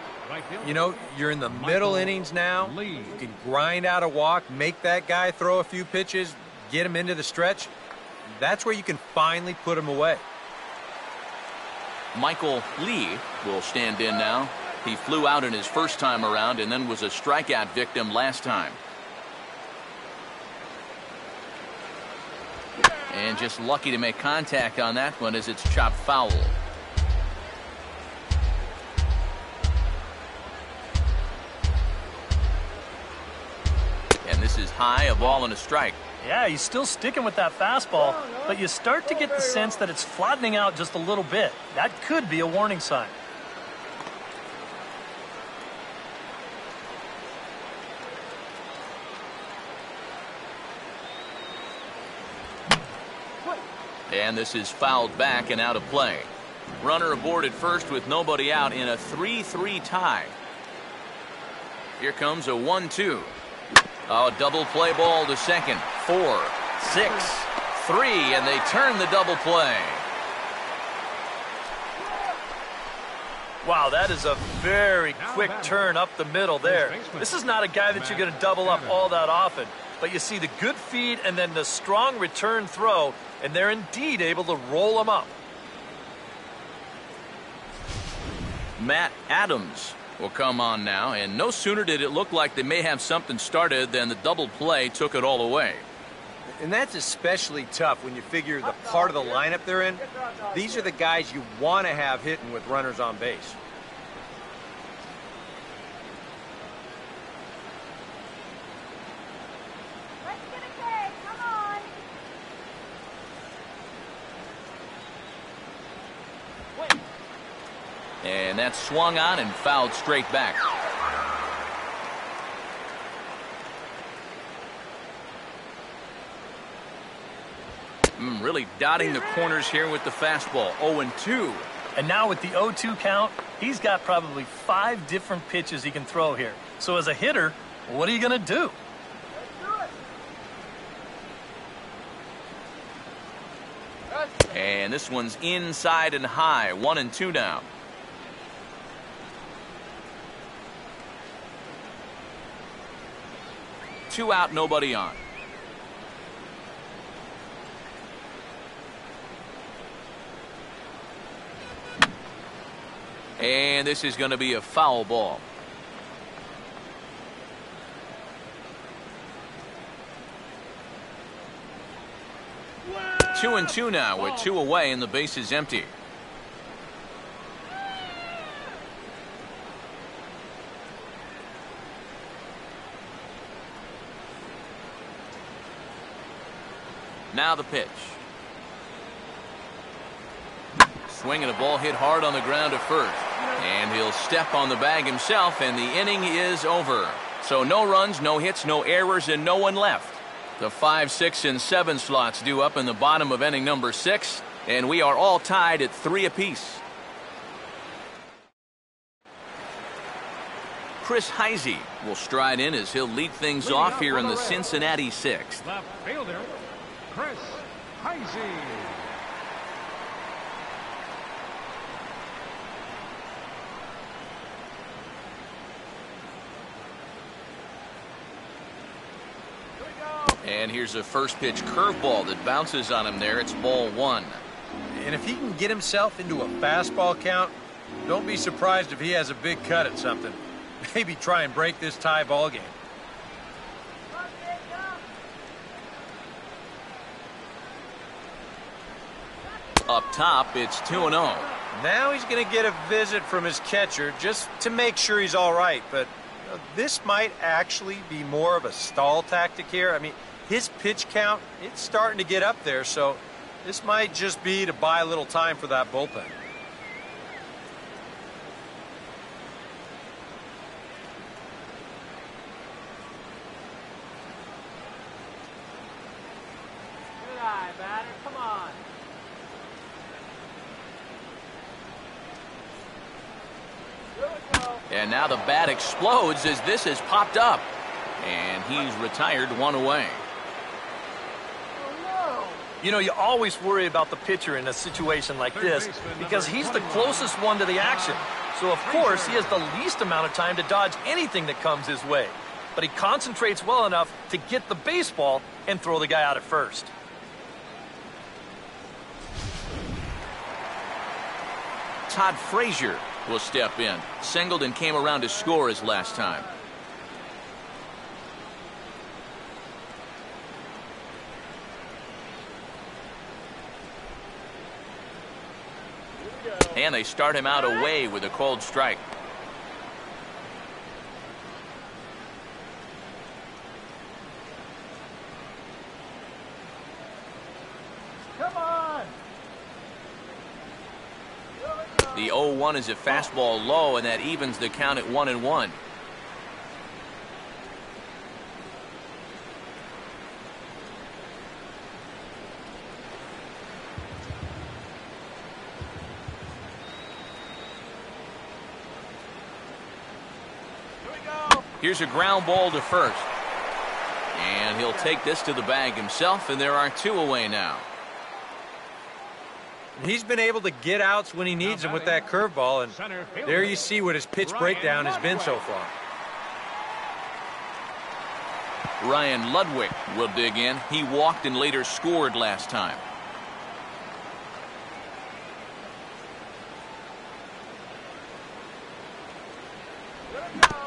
You know, you're in the middle innings now. You can grind out a walk, make that guy throw a few pitches, get him into the stretch. That's where you can finally put him away. Michael Lee will stand in now. He flew out in his first time around and then was a strikeout victim last time. And just lucky to make contact on that one as it's chopped foul. And this is high, a ball and a strike. Yeah, he's still sticking with that fastball, but you start to get the sense that it's flattening out just a little bit. That could be a warning sign. And this is fouled back and out of play. Runner aboard at first with nobody out in a 3-3 tie. Here comes a 1-2. Oh, double play ball to second. 4, 6, 3, and they turn the double play. Wow, that is a very quick turn up the middle there. This is not a guy that you're going to double up all that often. But you see the good feed and then the strong return throw, and they're indeed able to roll him up. Matt Adams will come on now, and no sooner did it look like they may have something started than the double play took it all away. And that's especially tough when you figure the part of the lineup they're in. These are the guys you want to have hitting with runners on base. Let's get a K, come on. And that's swung on and fouled straight back. Really dotting the corners here with the fastball. 0-2. And now with the 0-2 count, he's got probably 5 different pitches he can throw here. So as a hitter, what are you going to do? And this one's inside and high. 1-2 now. Two out, nobody on. And this is going to be a foul ball. Wow. 2-2 now with 2 away and the base is empty. Now the pitch. Swinging a ball hit hard on the ground to first. And he'll step on the bag himself, and the inning is over. So no runs, no hits, no errors, and no one left. The 5, 6, and 7 slots due up in the bottom of inning number 6, and we are all tied at 3 apiece. Chris Heisey will stride in as he'll lead things off here in the Cincinnati 6th. Left fielder, Chris Heisey. And here's a first pitch curveball that bounces on him there. It's ball 1. And if he can get himself into a fastball count, don't be surprised if he has a big cut at something. maybe try and break this tie ball game. Up top, it's 2-0. Now he's going to get a visit from his catcher just to make sure he's all right. But this might actually be more of a stall tactic here. I mean, his pitch count, it's starting to get up there, so this might just be to buy a little time for that bullpen. Good eye, batter. Come on. And now the bat explodes as this has popped up. And he's retired one away. You know, you always worry about the pitcher in a situation like this because he's the closest one to the action. So, of course, he has the least amount of time to dodge anything that comes his way. But he concentrates well enough to get the baseball and throw the guy out at first. Todd Frazier will step in. Singleton came around to score his last time. And they start him out away with a cold strike. Come on. The 0-1 is a fastball low, and that evens the count at 1-1. Here's a ground ball to first. And he'll take this to the bag himself, and there are 2 away now. He's been able to get outs when he needs them with that curveball, and there you see what his pitch breakdown has been so far. Ryan Ludwig will dig in. He walked and later scored last time.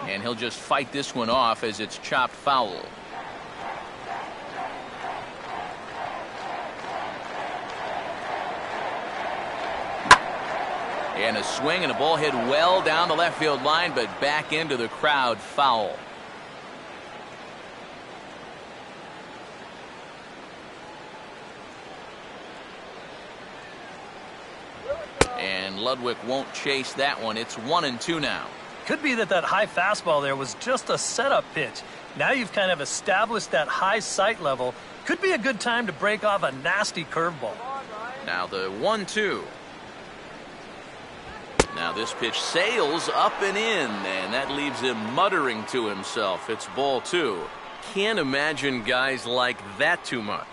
And he'll just fight this one off as it's chopped foul. And a swing and a ball hit well down the left field line, but back into the crowd, foul. And Ludwig won't chase that one. It's 1-2 now. Could be that high fastball there was just a setup pitch. Now you've kind of established that high sight level. Could be a good time to break off a nasty curveball. Now the 1-2. Now this pitch sails up and in, and that leaves him muttering to himself. It's ball 2. Can't imagine guys like that too much.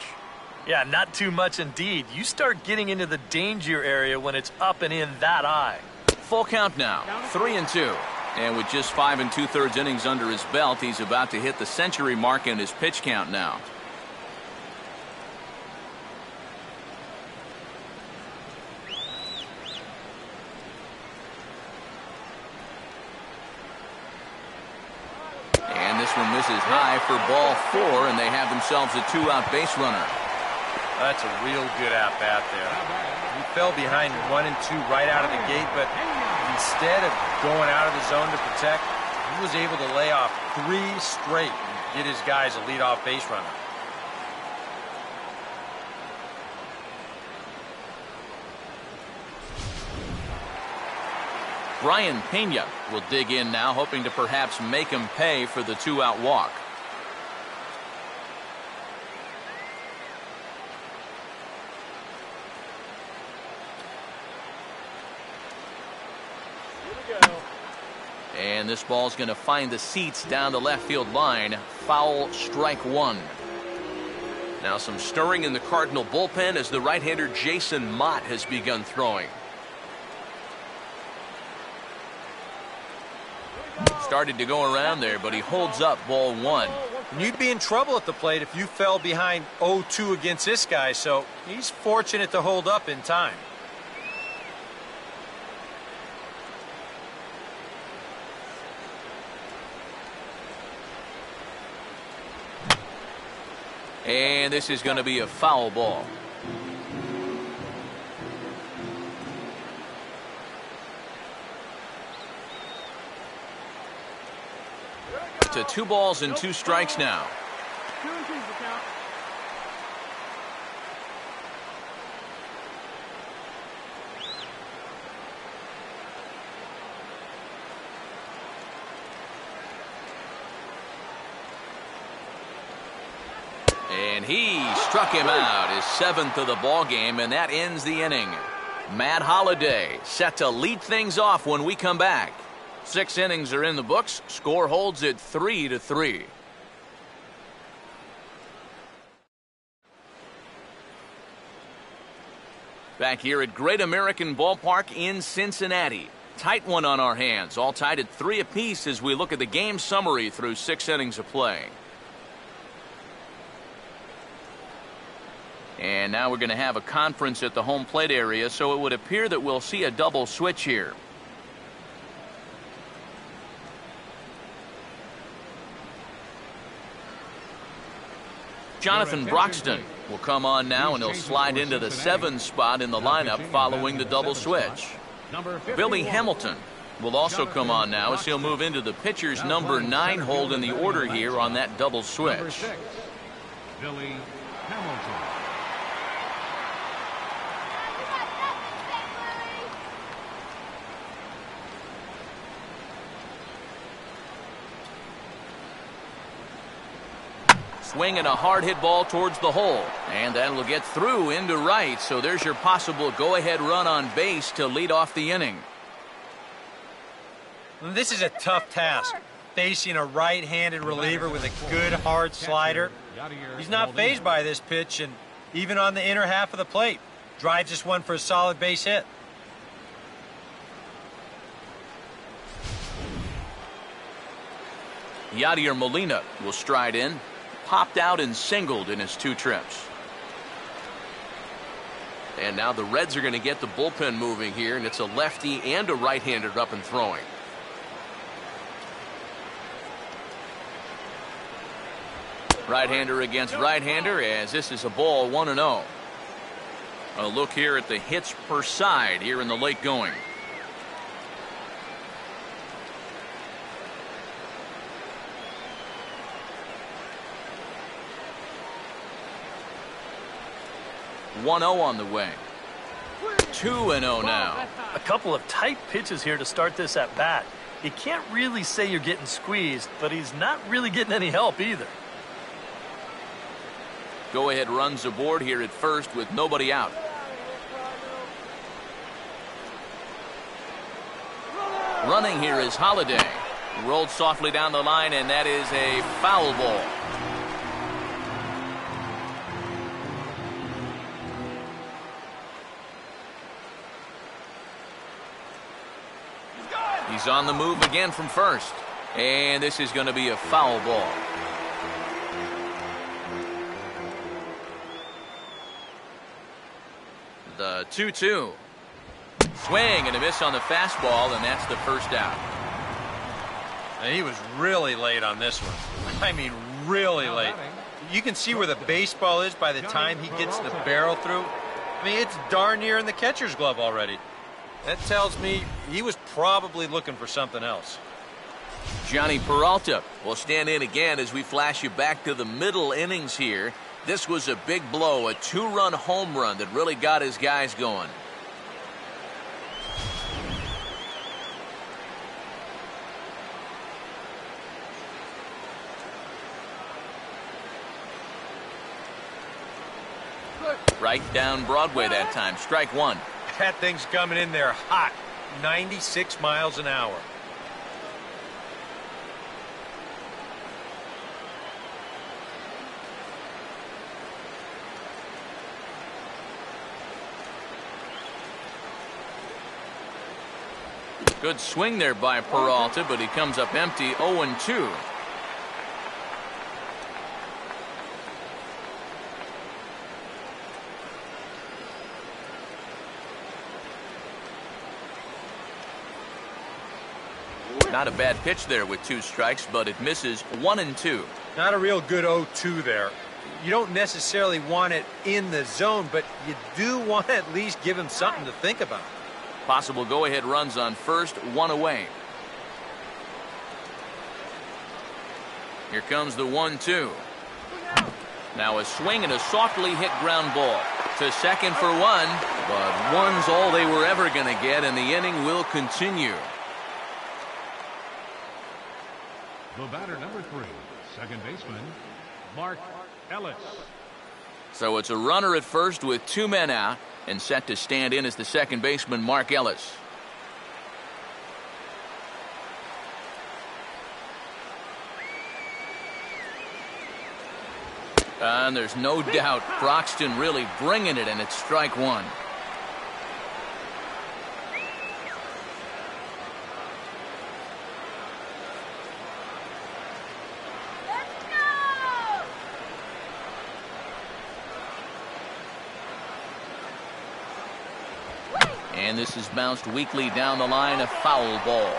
Yeah, not too much indeed. You start getting into the danger area when it's up and in that high. Full count now, 3-2. And with just 5 2/3 innings under his belt, he's about to hit the century mark in his pitch count now. And this one misses high for ball 4, and they have themselves a 2-out base runner. That's a real good at-bat there. He fell behind 1 and 2 right out of the gate, but instead of going out of the zone to protect, he was able to lay off 3 straight and get his guys a leadoff base runner. Brian Pena will dig in now, hoping to perhaps make him pay for the 2-out walk. And this ball's going to find the seats down the left field line. Foul, strike 1. Now some stirring in the Cardinal bullpen as the right-hander Jason Mott has begun throwing. Started to go around there, but he holds up ball 1. And you'd be in trouble at the plate if you fell behind 0-2 against this guy, so he's fortunate to hold up in time. And this is going to be a foul ball. To 2 balls and 2 strikes now. 2 and 2's the count. And he struck him out, his 7th of the ball game, and that ends the inning. Matt Holliday set to lead things off when we come back. 6 innings are in the books. Score holds at 3-3. Back here at Great American Ballpark in Cincinnati. Tight one on our hands. All tied at 3 apiece as we look at the game summary through 6 innings of play. And now we're going to have a conference at the home plate area, so it would appear that we'll see a double switch here. Jonathan Broxton will come on now, and he'll slide into the 7 spot in the lineup following the double switch. Billy Hamilton will also come on now as he'll move into the pitcher's number 9 hold in the order here on that double switch. Billy Hamilton. Swinging a hard hit ball towards the hole, and that will get through into right. So there's your possible go-ahead run on base to lead off the inning. This is a tough task, facing a right-handed reliever with a good hard slider. He's not fazed by this pitch, and even on the inner half of the plate, drives this one for a solid base hit. Yadier Molina will stride in. Popped out and singled in his 2 trips. And now the Reds are going to get the bullpen moving here, and it's a lefty and a right-hander up and throwing. Right-hander against right-hander, as this is a ball 1-0. A look here at the hits per side here in the late going. .1-0 on the way. 2-0 now. A couple of tight pitches here to start this at bat. You can't really say you're getting squeezed, but he's not really getting any help either. Go ahead runs aboard here at first with nobody out. Running here is Holliday. Rolled softly down the line, and that is a foul ball. He's on the move again from first. And this is going to be a foul ball. The 2-2. Swing and a miss on the fastball, and that's the first out. And he was really late on this one. I mean, really late. You can see where the baseball is by the time he gets the barrel through. I mean, it's darn near in the catcher's glove already. That tells me he was probably looking for something else. Johnny Peralta will stand in again as we flash you back to the middle innings here. This was a big blow, a 2-run home run that really got his guys going. Right down Broadway that time. Strike 1. That thing's coming in there hot. 96 miles an hour. Good swing there by Peralta, but he comes up empty. 0-2. Not a bad pitch there with 2 strikes, but it misses. 1-2. Not a real good 0-2 there. you don't necessarily want it in the zone, but you do want to at least give him something to think about. Possible go-ahead runs on first, one away. Here comes the 1-2. Now a swing and a softly hit ground ball to second for one, but one's all they were ever going to get, and the inning will continue. The batter, number 3, second baseman, Mark Ellis. So it's a runner at first with 2 men out, and set to stand in as the second baseman, Mark Ellis. And there's no doubt Broxton really bringing it, and it's strike one. And this is bounced weakly down the line, a foul ball.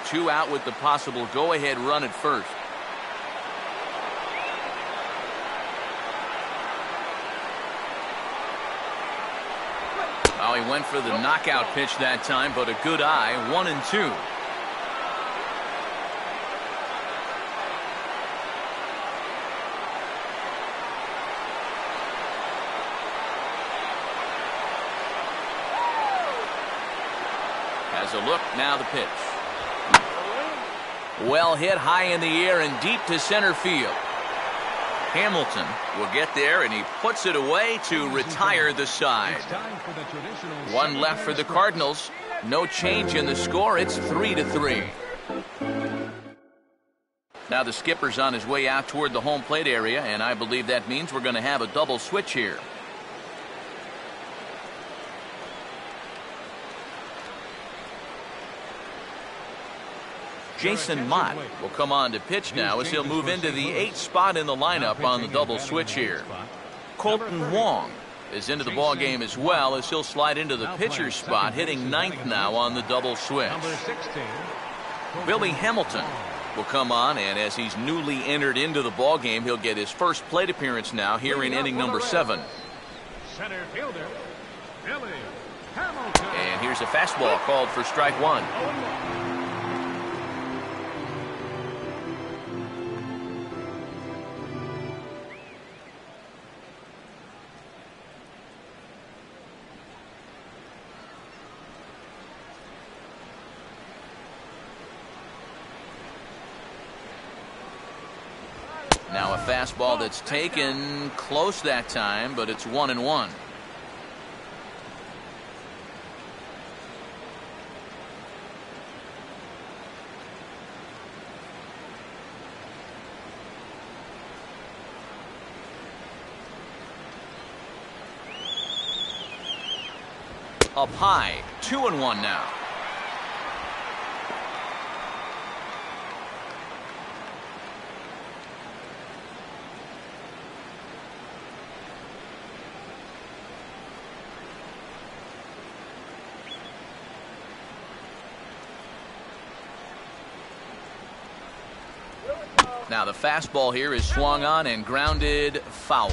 2 out with the possible go-ahead run at first. Oh, he went for the knockout pitch that time, but a good eye, 1-2. Has a look, now the pitch. Well hit high in the air and deep to center field. Hamilton will get there, and he puts it away to retire the side. 1 left for the Cardinals. No change in the score. It's 3-3. Now the skipper's on his way out toward the home plate area, and I believe that means we're going to have a double switch here. Jason Mott will come on to pitch now as he'll move into the 8th spot in the lineup on the double switch here. Colton Wong is into the ball game as well as he'll slide into the pitcher's spot, hitting 9th now on the double switch. Billy Hamilton will come on, and as he's newly entered into the ball game, he'll get his first plate appearance now here in inning number 7. Center fielder, Billy Hamilton. And here's a fastball called for strike 1. Now a fastball that's taken close that time, but it's 1-1. Up high, 2-1 now. Now the fastball here is swung on and grounded foul.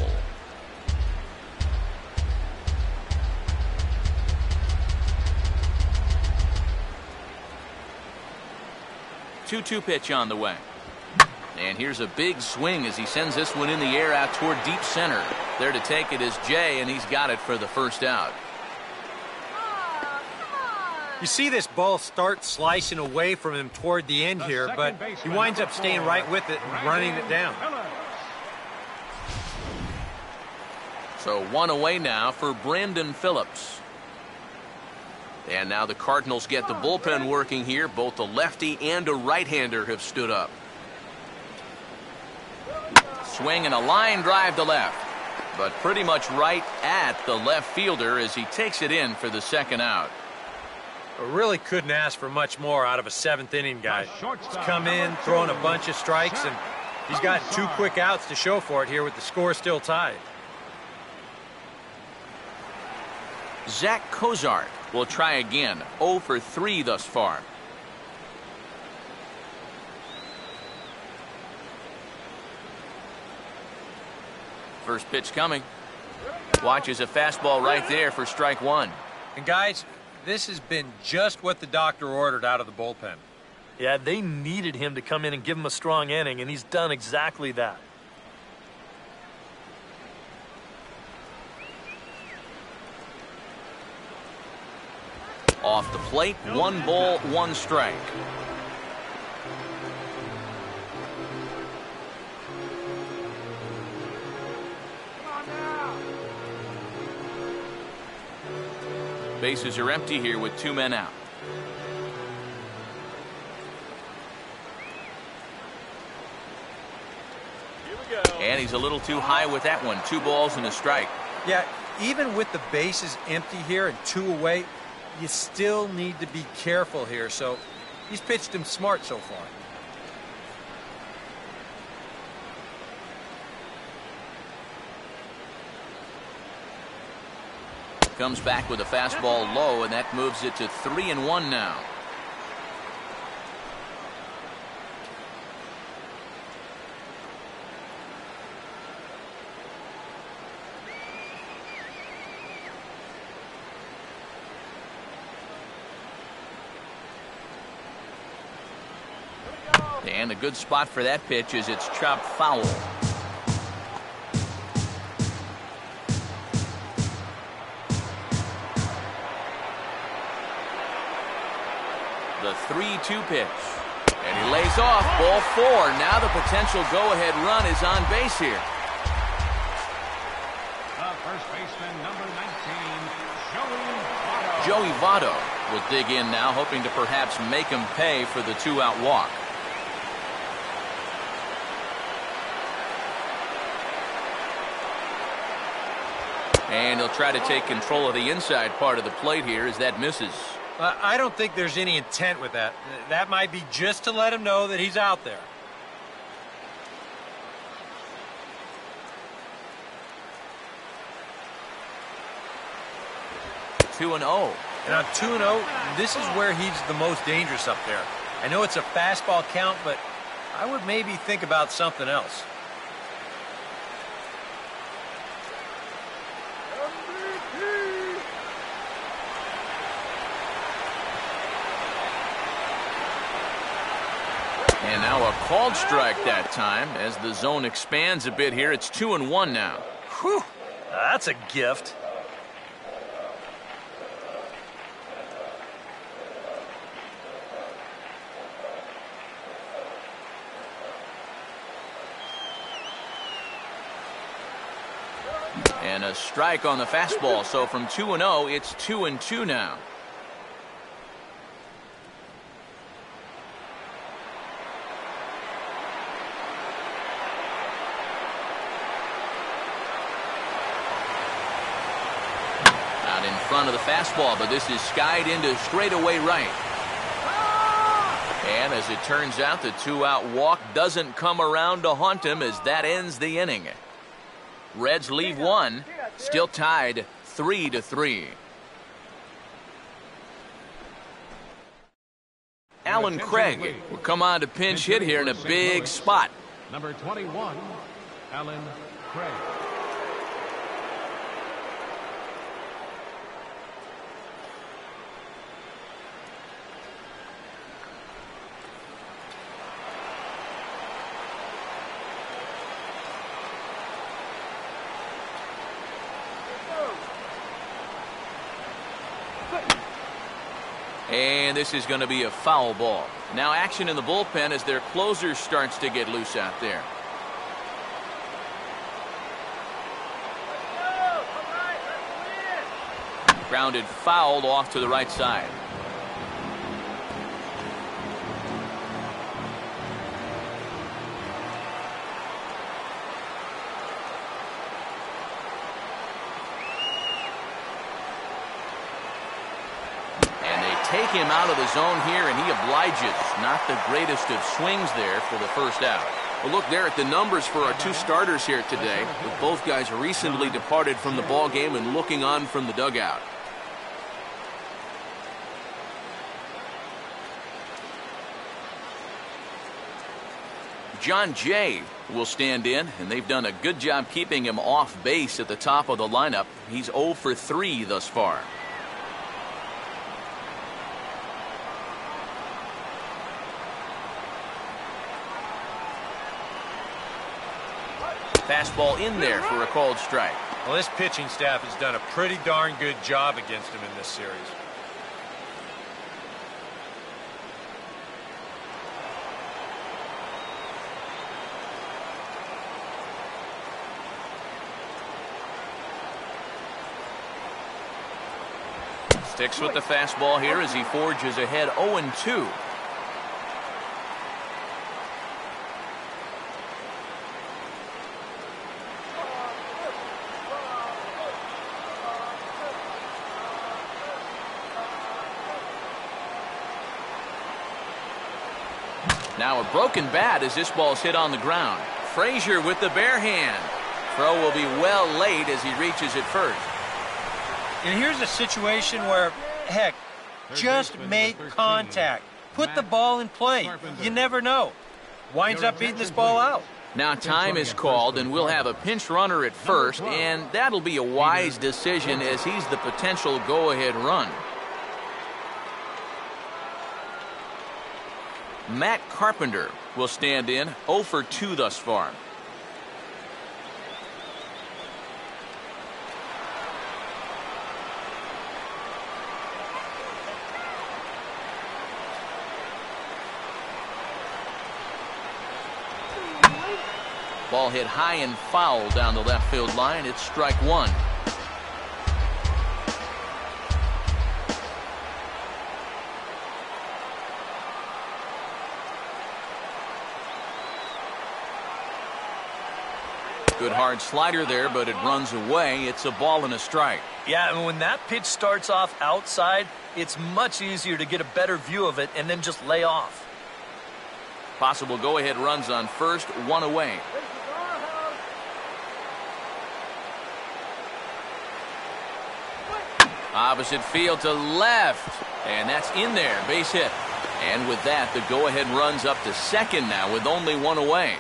Two-two pitch on the way. And here's a big swing as he sends this one in the air out toward deep center. There to take it is Jay, and he's got it for the first out. You see this ball start slicing away from him toward the end here, but he winds up staying right with it and running it down. So 1 away now for Brandon Phillips. And now the Cardinals get the bullpen working here. Both a lefty and a right-hander have stood up. Swing and a line drive to left, but pretty much right at the left fielder as he takes it in for the second out. I really couldn't ask for much more out of a 7th inning guy. He's come in, throwing a bunch of strikes, and he's got 2 quick outs to show for it here with the score still tied. Zach Cozart will try again. 0 for 3 thus far. First pitch coming. Watches a fastball right there for strike one. And guys, this has been just what the doctor ordered out of the bullpen. Yeah, they needed him to come in and give him a strong inning, and he's done exactly that. Off the plate, 1 ball, 1 strike. Bases are empty here with 2 men out. And he's a little too high with that one. 2 balls and a strike. Yeah, even with the bases empty here and 2 away, you still need to be careful here. So he's pitched him smart so far. Comes back with a fastball low, and that moves it to 3-1 now. And a good spot for that pitch is it's chopped foul. The 3-2 pitch. And he lays off. Ball 4. Now the potential go-ahead run is on base here. The first baseman, number 19, Joey Votto will dig in now, hoping to perhaps make him pay for the 2-out walk. And he'll try to take control of the inside part of the plate here as that misses. I don't think there's any intent with that. That might be just to let him know that he's out there. Two and 0. And on 2-0, this is where he's the most dangerous up there. I know it's a fastball count, but I would maybe think about something else. And now a called strike that time as the zone expands a bit here. It's 2-1 now. Whew, that's a gift. And a strike on the fastball. So from 2-0, it's 2-2 now. Out in front of the fastball, but this is skied into straightaway right. And as it turns out, the 2-out walk doesn't come around to haunt him as that ends the inning. Reds leave one, still tied 3-3. Alan Craig will come on to pinch hit here in a big spot. number 21, Alan Craig. And this is going to be a foul ball. Now action in the bullpen as their closer starts to get loose out there. Grounded fouled off to the right side. Take him out of the zone here, and he obliges. Not the greatest of swings there for the first out. Well, look there at the numbers for our 2 starters here today, with both guys recently departed from the ball game and looking on from the dugout. John Jay will stand in, and they've done a good job keeping him off base at the top of the lineup. He's 0 for 3 thus far. Fastball in there for a called strike. Well, this pitching staff has done a pretty darn good job against him in this series. Sticks with the fastball here as he forges ahead 0-2. Now a broken bat as this ball's hit on the ground. Frazier with the bare hand. Throw will be well late as he reaches it first. And here's a situation where, heck, just make contact. Put the ball in play. You never know. Winds up beating this ball out. Now time is called, and we'll have a pinch runner at first, and that'll be a wise decision as he's the potential go-ahead run. Matt Carpenter will stand in, 0 for 2 thus far. Ball hit high and foul down the left field line. It's strike one. Good hard slider there, but it runs away. It's a ball and a strike. Yeah, and when that pitch starts off outside, it's much easier to get a better view of it and then just lay off. Possible go-ahead runs on first, one away. Opposite field to left, and that's in there, base hit. And with that, the go-ahead runs up to second now with only one away.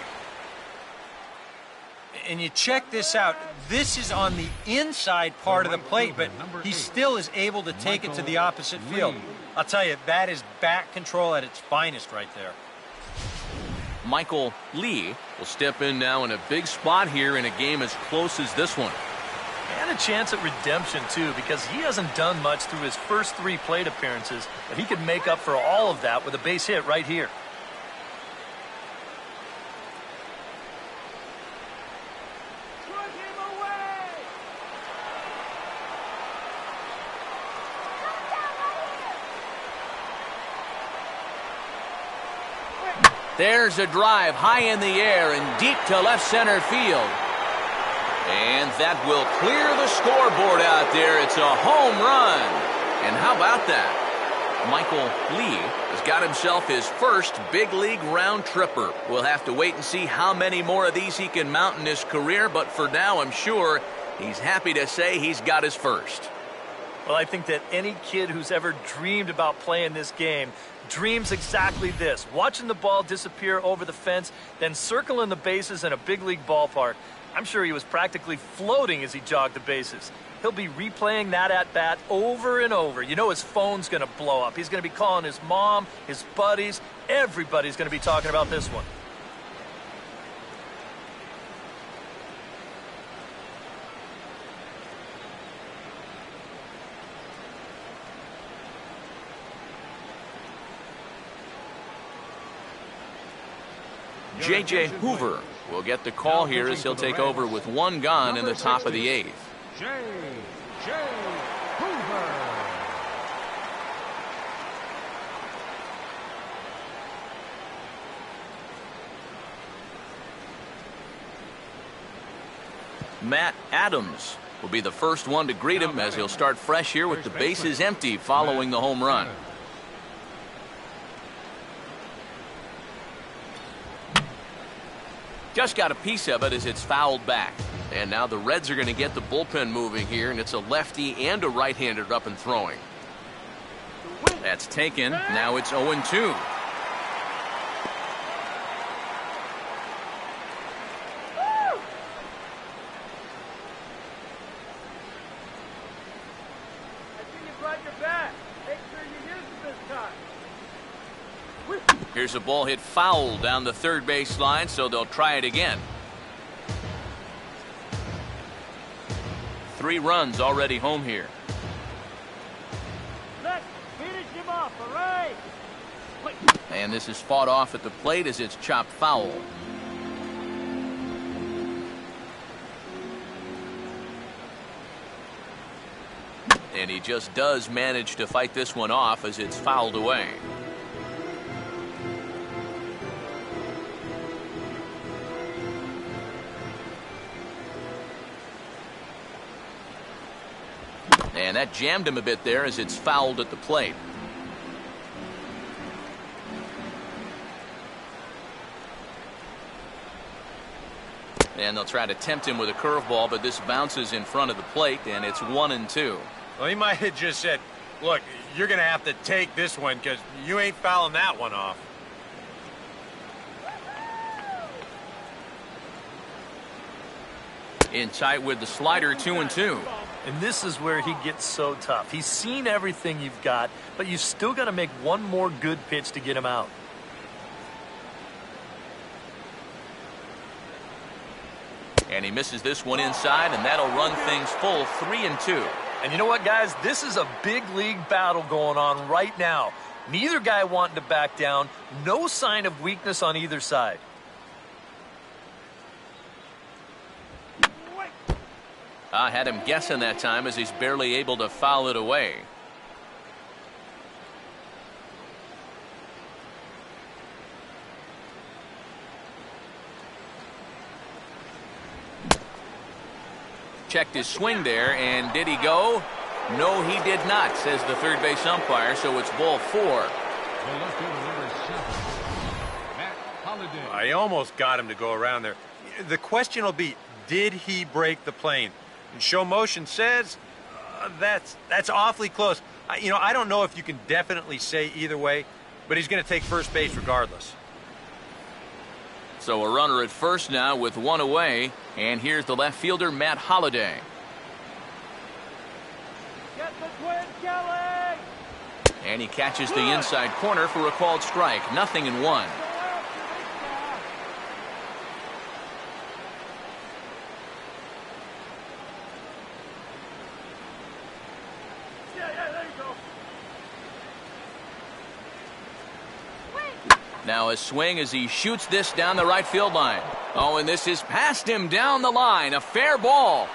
And you check this out. This is on the inside part of the plate, but he still is able to take it to the opposite field. I'll tell you, that is bat control at its finest right there. Michael Lee will step in now in a big spot here in a game as close as this one. And a chance at redemption, too, because he hasn't done much through his first 3 plate appearances, but he could make up for all of that with a base hit right here. There's a drive high in the air and deep to left center field. And that will clear the scoreboard out there. It's a home run. And how about that? Michael Lee has got himself his first big league round tripper. We'll have to wait and see how many more of these he can mount in his career, but for now I'm sure he's happy to say he's got his first. Well, I think that any kid who's ever dreamed about playing this game dreams exactly this. Watching the ball disappear over the fence, then circling the bases in a big league ballpark. I'm sure he was practically floating as he jogged the bases. He'll be replaying that at-bat over and over. You know his phone's going to blow up. He's going to be calling his mom, his buddies. Everybody's going to be talking about this one. J.J. Hoover will get the call here as he'll take over with one gone in the top of the 8th. J.J. Hoover. Matt Adams will be the first one to greet him as he'll start fresh here with the bases empty following the home run. Just got a piece of it as it's fouled back. And now the Reds are going to get the bullpen moving here, and it's a lefty and a right-hander up and throwing. That's taken. Now it's 0-2. Here's a ball hit foul down the third base line, so they'll try it again. 3 runs already home here. Let's finish him off, all right? And this is fought off at the plate as it's chopped foul. And he just does manage to fight this one off as it's fouled away. And that jammed him a bit there as it's fouled at the plate. And they'll try to tempt him with a curveball, but this bounces in front of the plate, and it's 1-2. Well, he might have just said, look, you're going to have to take this one because you ain't fouling that one off. In tight with the slider, 2-2. And this is where he gets so tough. He's seen everything you've got, but you've still got to make one more good pitch to get him out. And he misses this one inside, and that'll run things full, 3-2. And you know what, guys? This is a big league battle going on right now. Neither guy wanting to back down. No sign of weakness on either side. I had him guessing that time as he's barely able to foul it away. Checked his swing there, and did he go? No, he did not, says the third base umpire, so it's ball 4. The left fielder, number 7, Matt Holliday. I almost got him to go around there. The question will be, did he break the plane? And show motion says that's awfully close. I don't know if you can definitely say either way, but he's going to take first base regardless. So a runner at first now with 1 away, and here's the left fielder, Matt Holliday. Get the twin, Kelly! And he catches the inside corner for a called strike. 0-1. Now a swing as he shoots this down the right field line. Oh, and this is past him down the line. A fair ball.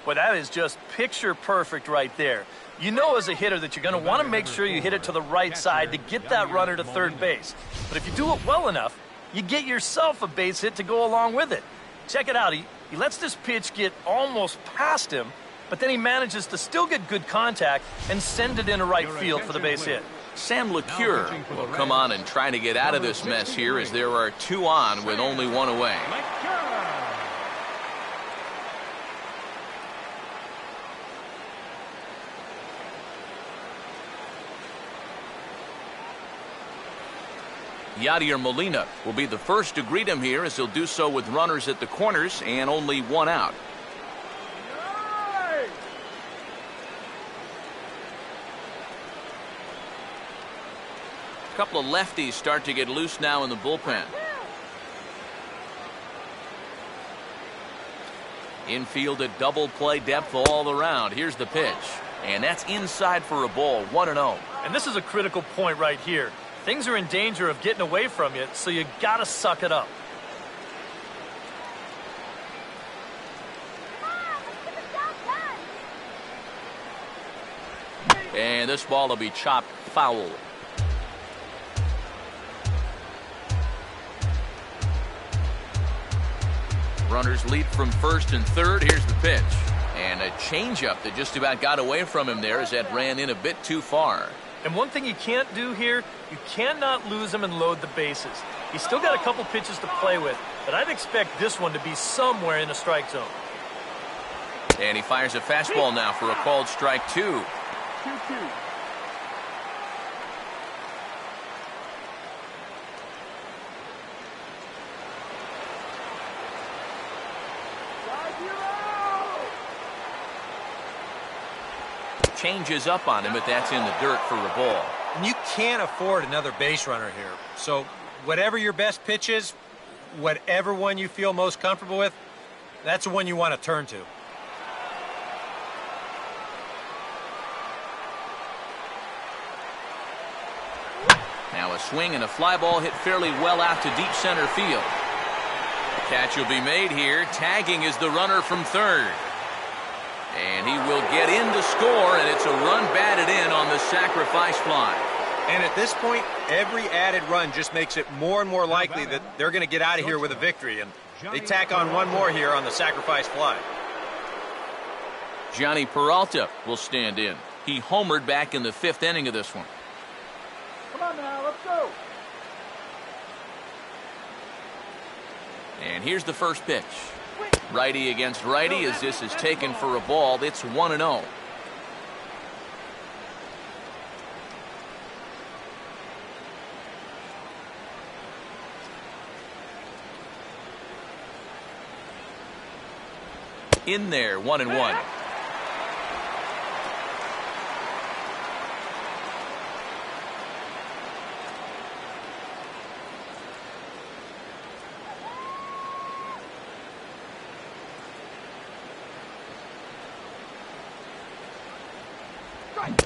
Well, that is just picture perfect right there. You know as a hitter that you're going to want to make sure you hit it to the right side to get that runner to third base. But if you do it well enough, you get yourself a base hit to go along with it. Check it out. He lets this pitch get almost past him, but then he manages to still get good contact and send it into right field for the base hit. Sam LeCure will come on and try to get out of this mess here as there are 2 on with only 1 away. Yadier Molina will be the first to greet him here as he'll do so with runners at the corners and only 1 out. A couple of lefties start to get loose now in the bullpen. Infield at double play depth all around. Here's the pitch. And that's inside for a ball. 1-0. And this is a critical point right here. Things are in danger of getting away from you, so you got to suck it up. And this ball will be chopped foul. Runners leap from first and third. Here's the pitch. And a changeup that just about got away from him there as that ran in a bit too far. And one thing you can't do here, you cannot lose him and load the bases. He's still got a couple pitches to play with, but I'd expect this one to be somewhere in the strike zone. And he fires a fastball now for a called strike 2. 2-2. changes up on him, but that's in the dirt for a ball. And you can't afford another base runner here. So whatever your best pitch is, whatever one you feel most comfortable with, that's the one you want to turn to. Now a swing and a fly ball hit fairly well out to deep center field. Catch will be made here. Tagging is the runner from third. And he will get in to score, and it's a run batted in on the sacrifice fly. And at this point, every added run just makes it more and more likely that they're going to get out of here with a victory. And they tack on one more here on the sacrifice fly. Johnny Peralta will stand in. He homered back in the 5th inning of this one. Come on now, let's go. And here's the first pitch. Righty against righty as this is taken for a ball. It's 1-0. In there, 1-1.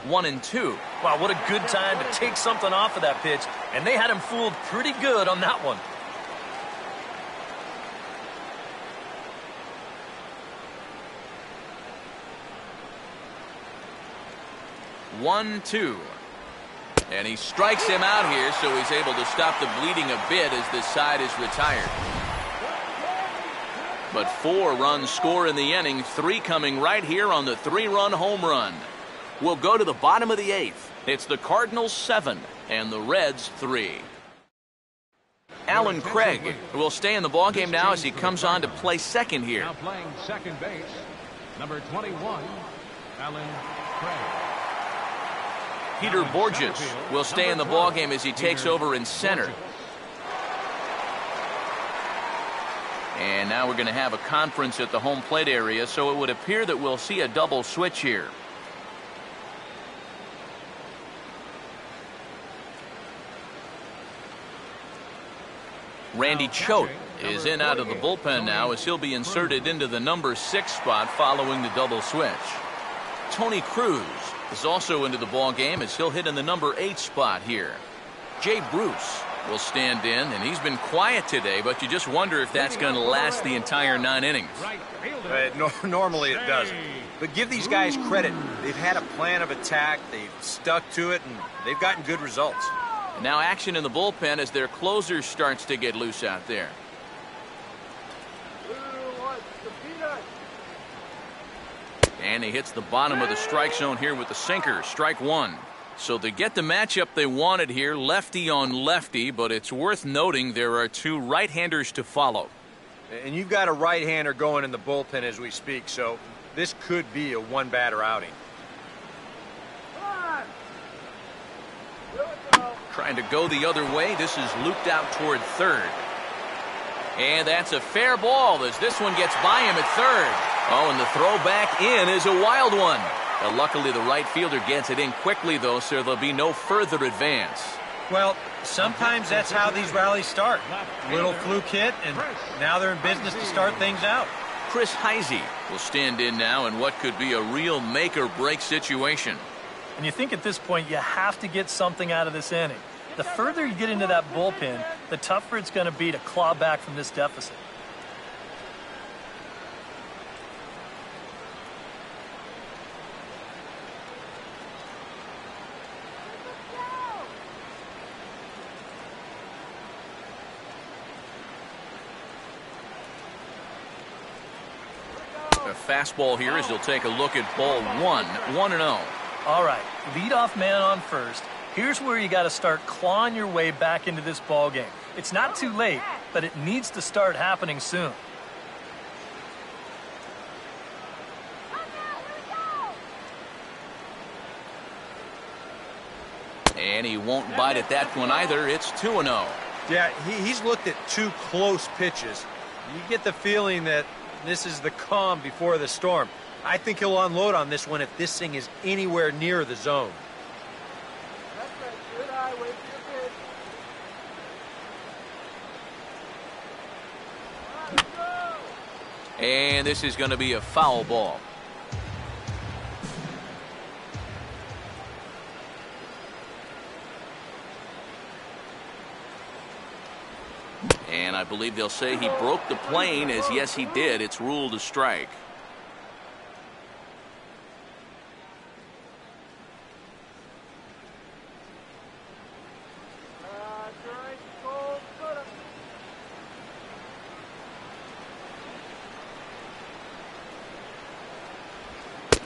One and two. Wow, what a good time to take something off of that pitch, and they had him fooled pretty good on that one. 1-2. And he strikes him out here, so he's able to stop the bleeding a bit as this side is retired. But 4 runs score in the inning, 3 coming right here on the 3-run home run. We'll go to the bottom of the 8th. It's the Cardinals 7 and the Reds 3. Alan Craig will stay in the ballgame now as he comes on to play second here. Now playing second base, number 21, Alan Craig. Peter Borges will stay in the ballgame as he takes over in center. And now we're going to have a conference at the home plate area, so it would appear that we'll see a double switch here. Randy Choate is in out of the bullpen now as he'll be inserted into the number 6 spot following the double switch. Tony Cruz is also into the ball game as he'll hit in the number 8 spot here. Jay Bruce will stand in, and he's been quiet today, but you just wonder if that's going to last the entire 9 innings. Normally it doesn't. But give these guys credit. They've had a plan of attack, they've stuck to it, and they've gotten good results. Now action in the bullpen as their closer starts to get loose out there. And he hits the bottom of the strike zone here with the sinker. Strike 1. So they get the matchup they wanted here, lefty on lefty, but it's worth noting there are 2 right-handers to follow. And you've got a right-hander going in the bullpen as we speak, so this could be a one-batter outing. Trying to go the other way. This is looped out toward third. And that's a fair ball as this one gets by him at third. Oh, and the throw back in is a wild one. Luckily, the right fielder gets it in quickly, though, so there'll be no further advance. Well, sometimes that's how these rallies start. Little fluke hit, and now they're in business to start things out. Chris Heisey will stand in now in what could be a real make-or-break situation. And you think at this point you have to get something out of this inning. The further you get into that bullpen, the tougher it's going to be to claw back from this deficit. A fastball here as he'll take a look at ball 1, 1-0. All right, leadoff man on first. Here's where you got to start clawing your way back into this ball game. It's not too late, but it needs to start happening soon. And he won't bite at that one either. It's 2-0. Yeah, he's looked at 2 close pitches. You get the feeling that This is the calm before the storm. I think he'll unload on this one if this thing is anywhere near the zone. That's right. Good eye. Wait for your pitch. All right, let's go. And this is going to be a foul ball. And I believe they'll say he broke the plane, as yes, he did. It's ruled a strike. Strike, cold, put up.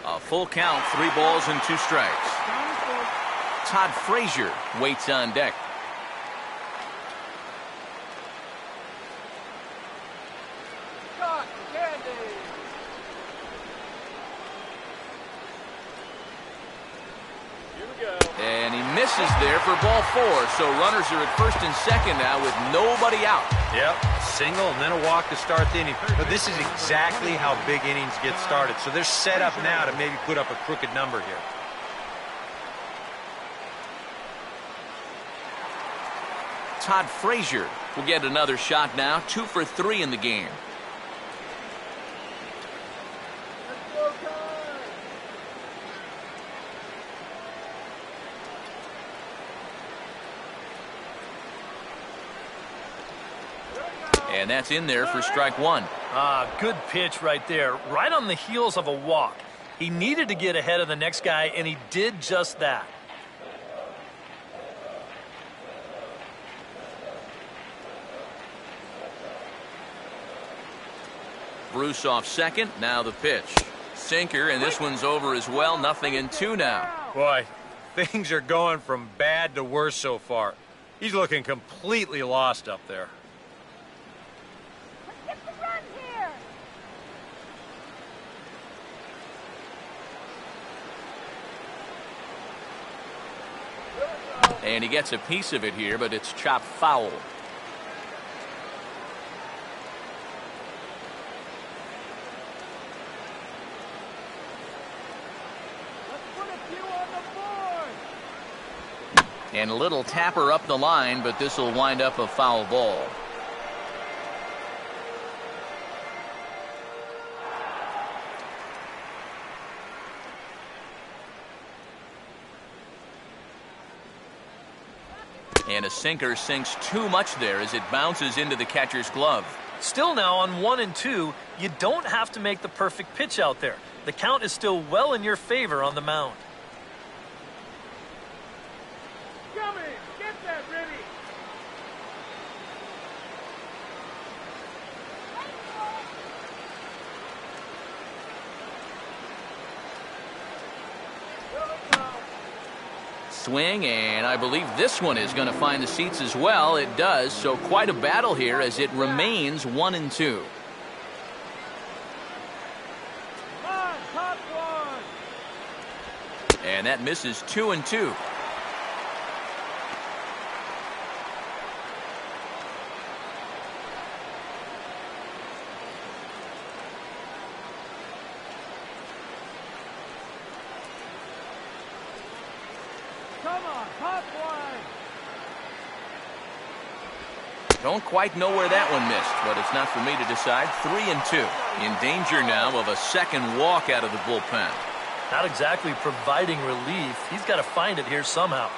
A full count, 3 balls and 2 strikes. Todd Frazier waits on deck. Cotton candy. Here we go. And he misses there for ball 4. So runners are at first and second now with nobody out. Yep, single and then a walk to start the inning. But this is exactly how big innings get started. So they're set up now to maybe put up a crooked number here. Todd Frazier will get another shot now. 2 for 3 in the game. Let's go, time. And that's in there for strike 1. Good pitch right there. Right on the heels of a walk. He needed to get ahead of the next guy, and he did just that. Bruce off second. Now the pitch. Sinker, and this one's over as well. 0-2 now. Boy, things are going from bad to worse so far. He's looking completely lost up there. Let's get the run here. And he gets a piece of it here, but it's chopped foul. Let's put a few on the board. And a little tapper up the line, but this will wind up a foul ball. And a sinker sinks too much there as it bounces into the catcher's glove. Still now on 1-2, you don't have to make the perfect pitch out there. The count is still well in your favor on the mound. Gummy, get that ready. Swing, and I believe this one is going to find the seats as well. It does, so quite a battle here as it remains 1-2. Come on, top one. And that misses 2-2. Come on, top one. Don't quite know where that one missed, but it's not for me to decide. 3-2. In danger now of a second walk out of the bullpen. Not exactly providing relief. He's got to find it here somehow.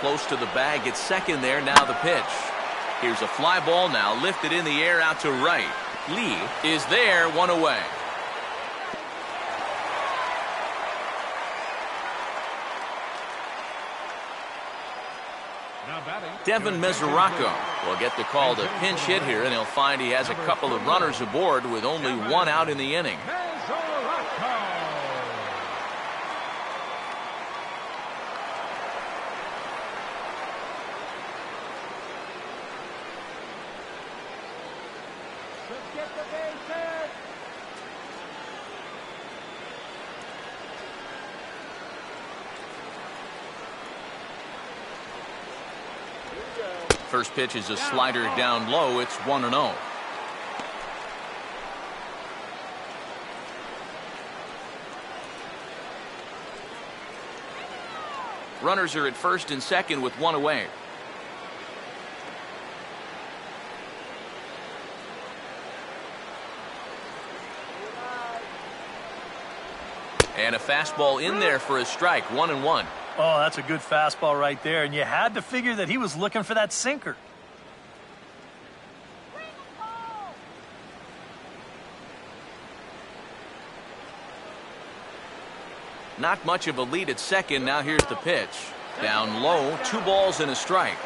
Close to the bag at second there. Now the pitch. Here's a fly ball now lifted in the air out to right. Lee is there, 1 away. Now batting. Devin Mesoraco will get the call to pinch hit here, and he'll find he has a couple of runners aboard with only 1 out in the inning. Mesoraco. Let's get the base hit. First pitch is a slider down low. It's 1-0. Runners are at first and second with one away. And a fastball in there for a strike, 1-1. Oh, that's a good fastball right there, and you had to figure that he was looking for that sinker. Not much of a lead at second. Now here's the pitch. Down low, 2 balls and a strike.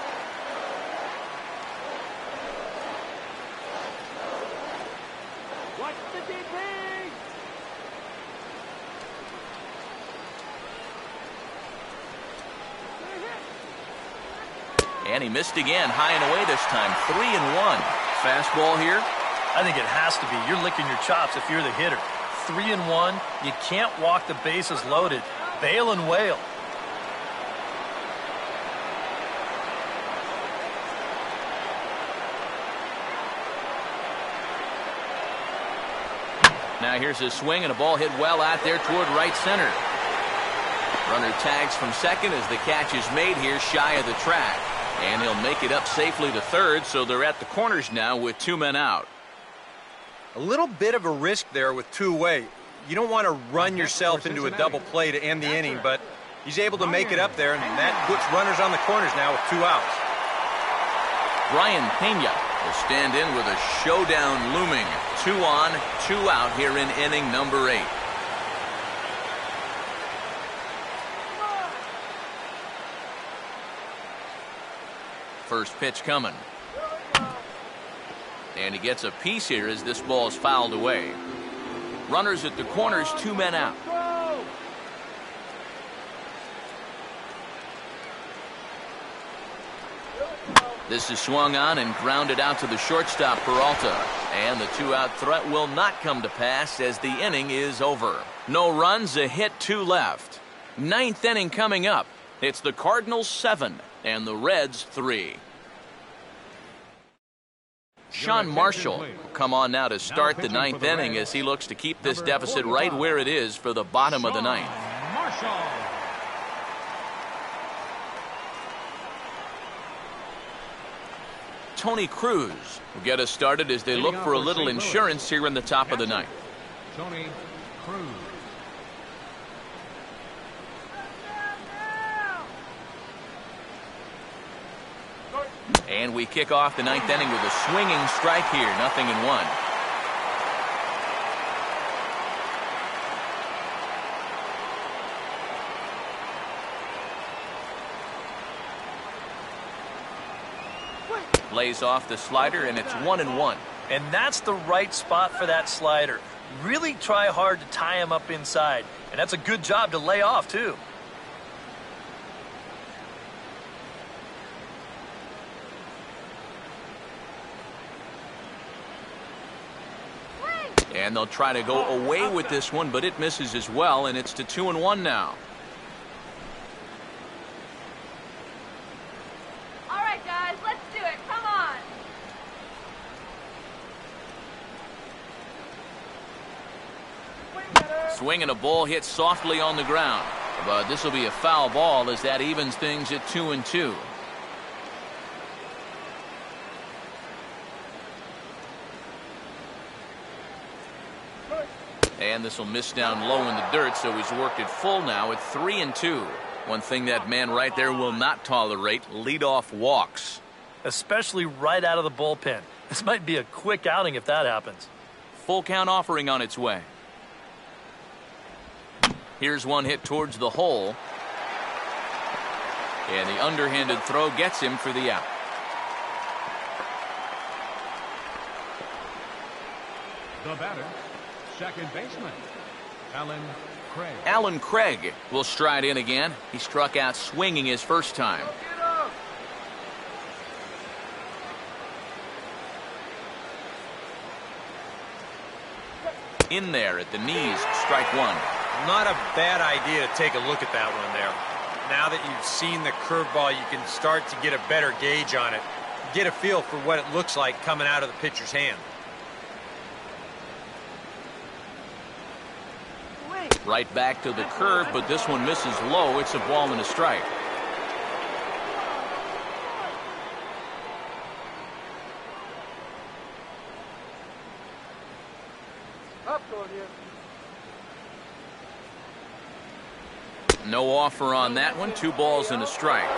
Watch the DP! And he missed again, high and away this time, 3-1. Fastball here. I think it has to be. You're licking your chops if you're the hitter. 3-1. You can't walk the bases loaded. Bail and wail. Now here's a swing and a ball hit well out there toward right center. Runner tags from second as the catch is made here shy of the track. And he'll make it up safely to third, so they're at the corners now with 2 men out. A little bit of a risk there with 2 away. You don't want to run yourself into a double play to end the inning, but he's able to make it up there, and that puts runners on the corners now with 2 outs. Brian Pena will stand in with a showdown looming. 2 on, 2 out here in inning number 8. First pitch coming. And he gets a piece here as this ball is fouled away. Runners at the corners, 2 men out. This is swung on and grounded out to the shortstop, Peralta. And the 2-out threat will not come to pass as the inning is over. No runs, a hit, 2 left. 9th inning coming up. It's the Cardinals 7 and the Reds 3. Sean Marshall will come on now to start the 9th inning as he looks to keep this deficit right where it is for the bottom of the 9th. Marshall. Tony Cruz will get us started as they look for a little insurance here in the top of the 9th. Tony Cruz. And we kick off the 9th inning with a swinging strike here, 0-1. Lays off the slider, and it's 1-1. And that's the right spot for that slider. Really try hard to tie him up inside. And that's a good job to lay off, too. And they'll try to go away with this one, but it misses as well, and it's to 2-1 now. All right, guys, let's do it. Come on. Swing and a ball hit softly on the ground. But this will be a foul ball as that evens things at 2-2. And this will miss down low in the dirt, so he's worked it full now at 3-2. One thing that man right there will not tolerate, leadoff walks. Especially right out of the bullpen. This might be a quick outing if that happens. Full count offering on its way. Here's one hit towards the hole. And the underhanded throw gets him for the out. The batter, second baseman, Alan Craig. Alan Craig will stride in again. He struck out swinging his first time. In there at the knees, strike one. Not a bad idea to take a look at that one there. now that you've seen the curveball, you can start to get a better gauge on it. Get a feel for what it looks like coming out of the pitcher's hand. Right back to the curve, but this one misses low. It's a ball and a strike. No offer on that one. 2 balls and a strike.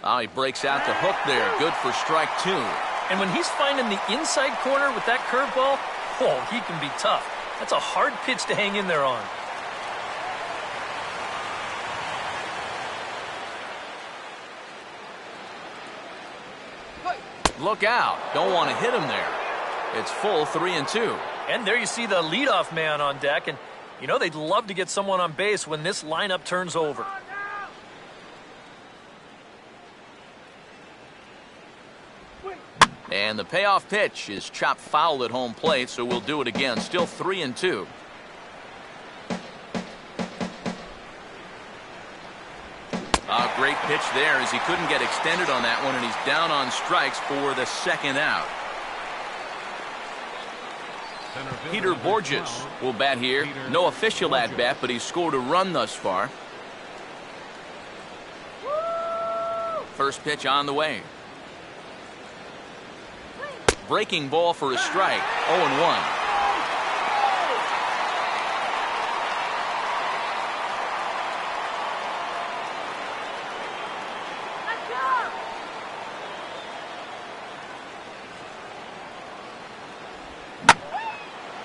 Oh, he breaks out the hook there. Good for strike 2. And when he's finding the inside corner with that curveball, oh, he can be tough. That's a hard pitch to hang in there on. Look out. Don't want to hit him there. It's full 3-2. And there you see the leadoff man on deck. And, you know, they'd love to get someone on base when this lineup turns over. And the payoff pitch is chopped foul at home plate, so we'll do it again. Still 3-2. A great pitch there as he couldn't get extended on that one, and he's down on strikes for the second out. Peter Borges will bat here. No official at bat, but he's scored a run thus far. First pitch on the way. Breaking ball for a strike. 0-1.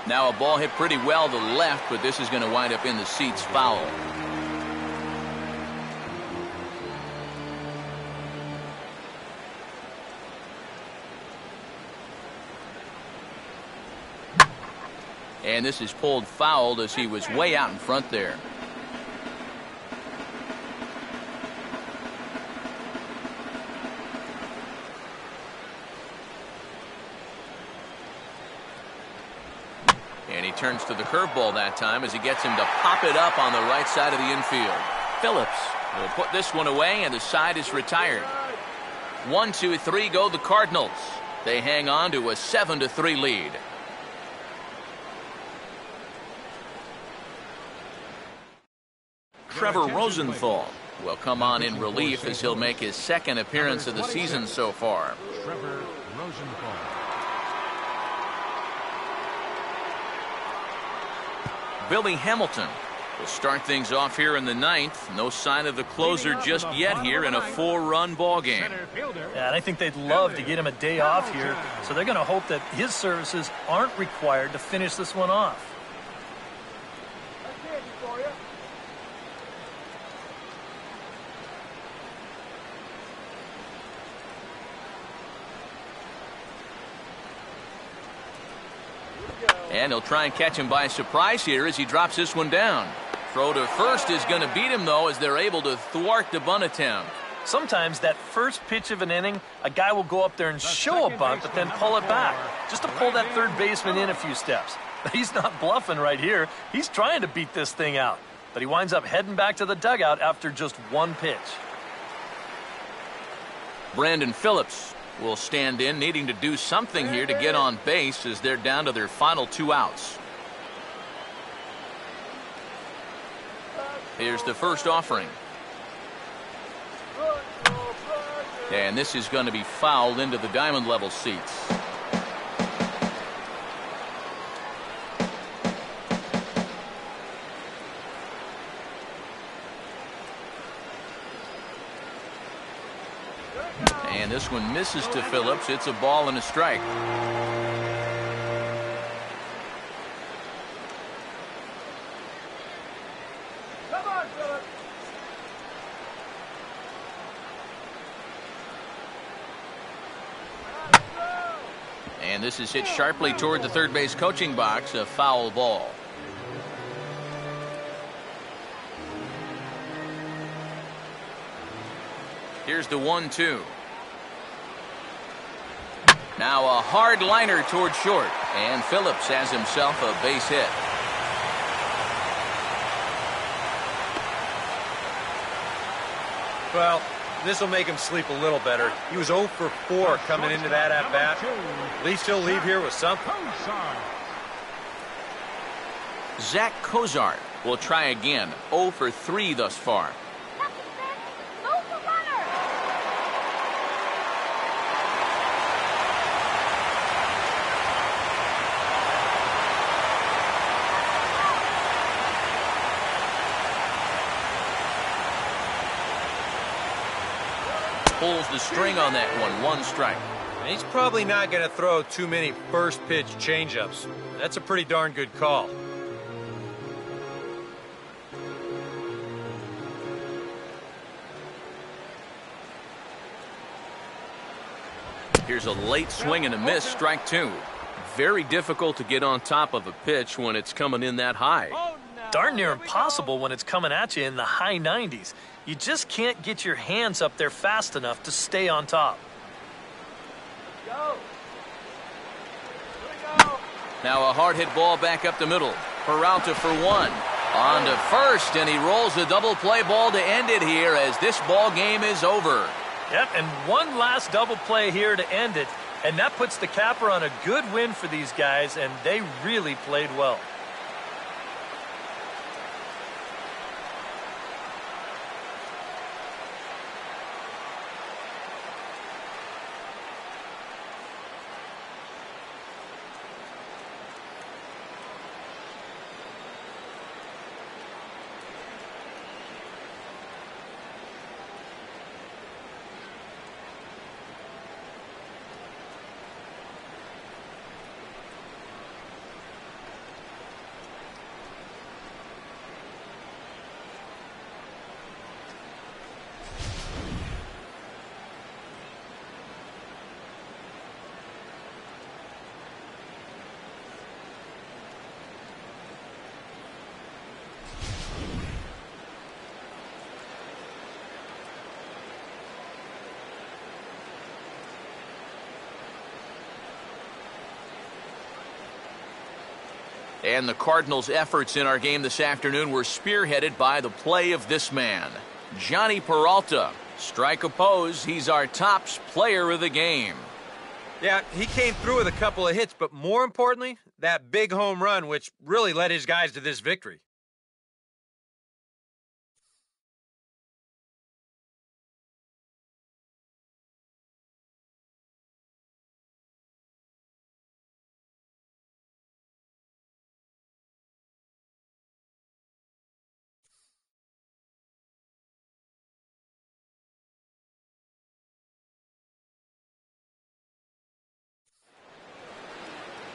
Now a ball hit pretty well to the left, but this is going to wind up in the seats foul. And this is pulled foul as he was way out in front there. And he turns to the curveball that time as he gets him to pop it up on the right side of the infield. Phillips will put this one away, and the side is retired. 1, 2, 3 go the Cardinals. They hang on to a 7-3 lead. Trevor Rosenthal will come on in relief as he'll make his second appearance of the season so far. Trevor Rosenthal. Billy Hamilton will start things off here in the 9th. No sign of the closer just yet here in a 4-run ball game. Yeah, and I think they'd love to get him a day off here, so they're going to hope that his services aren't required to finish this one off. And he'll try and catch him by surprise here as he drops this one down. Throw to first is going to beat him, though, as they're able to thwart the bunt attempt. Sometimes that first pitch of an inning, a guy will go up there and show a bunt, but then pull it back, just to pull that third baseman in a few steps. But he's not bluffing right here. He's trying to beat this thing out. But he winds up heading back to the dugout after just one pitch. Brandon Phillips will stand in, needing to do something here to get on base as they're down to their final 2 outs. Here's the first offering. And this is going to be fouled into the diamond level seats. And this one misses to Phillips. It's a ball and a strike. Come on, Phillips. And this is hit sharply toward the third base coaching box, a foul ball. Here's the 1-2. Now a hard liner toward short, and Phillips has himself a base hit. Well, this will make him sleep a little better. He was 0 for 4 coming into that at-bat. At least he'll leave here with something. Zach Cozart will try again. 0 for 3 thus far. Pulls the string on that one. 1 strike. And he's probably not going to throw too many first pitch changeups. That's a pretty darn good call. Here's a late swing and a miss. Strike 2. Very difficult to get on top of a pitch when it's coming in that high. Darn near impossible when it's coming at you in the high 90s. You just can't get your hands up there fast enough to stay on top. Now a hard hit ball back up the middle. Peralta for 1. On to first, and he rolls a double play ball to end it here as this ball game is over. Yep, and one last double play here to end it, and that puts the capper on a good win for these guys, and they really played well. And the Cardinals' efforts in our game this afternoon were spearheaded by the play of this man, Johnny Peralta. Strike oppose, he's our top player of the game. Yeah, he came through with a couple of hits, but more importantly, that big home run, which really led his guys to this victory.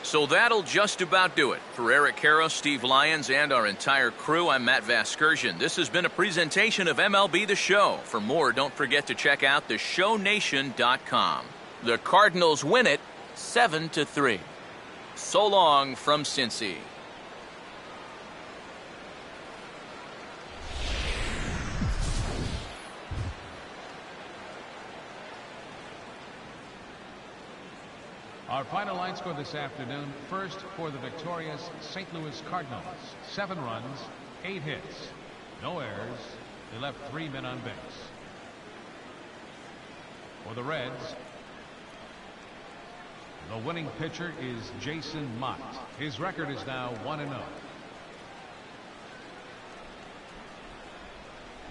So that'll just about do it. For Eric Karros, Steve Lyons, and our entire crew, I'm Matt Vasgersian. This has been a presentation of MLB The Show. For more, don't forget to check out theshownation.com. The Cardinals win it 7-3. So long from Cincy. Our final line score this afternoon. First for the victorious St. Louis Cardinals. 7 runs, 8 hits, no errors. They left 3 men on base. For the Reds, the winning pitcher is Jason Mott. His record is now 1-0.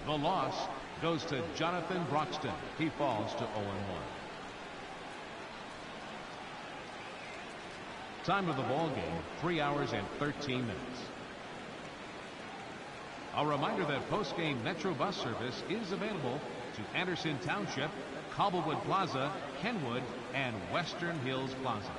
The loss goes to Jonathan Broxton. He falls to 0-1. Time of the ball game, 3 hours and 13 minutes. A reminder that post-game Metro bus service is available to Anderson Township, Cobblewood Plaza, Kenwood, and Western Hills Plaza.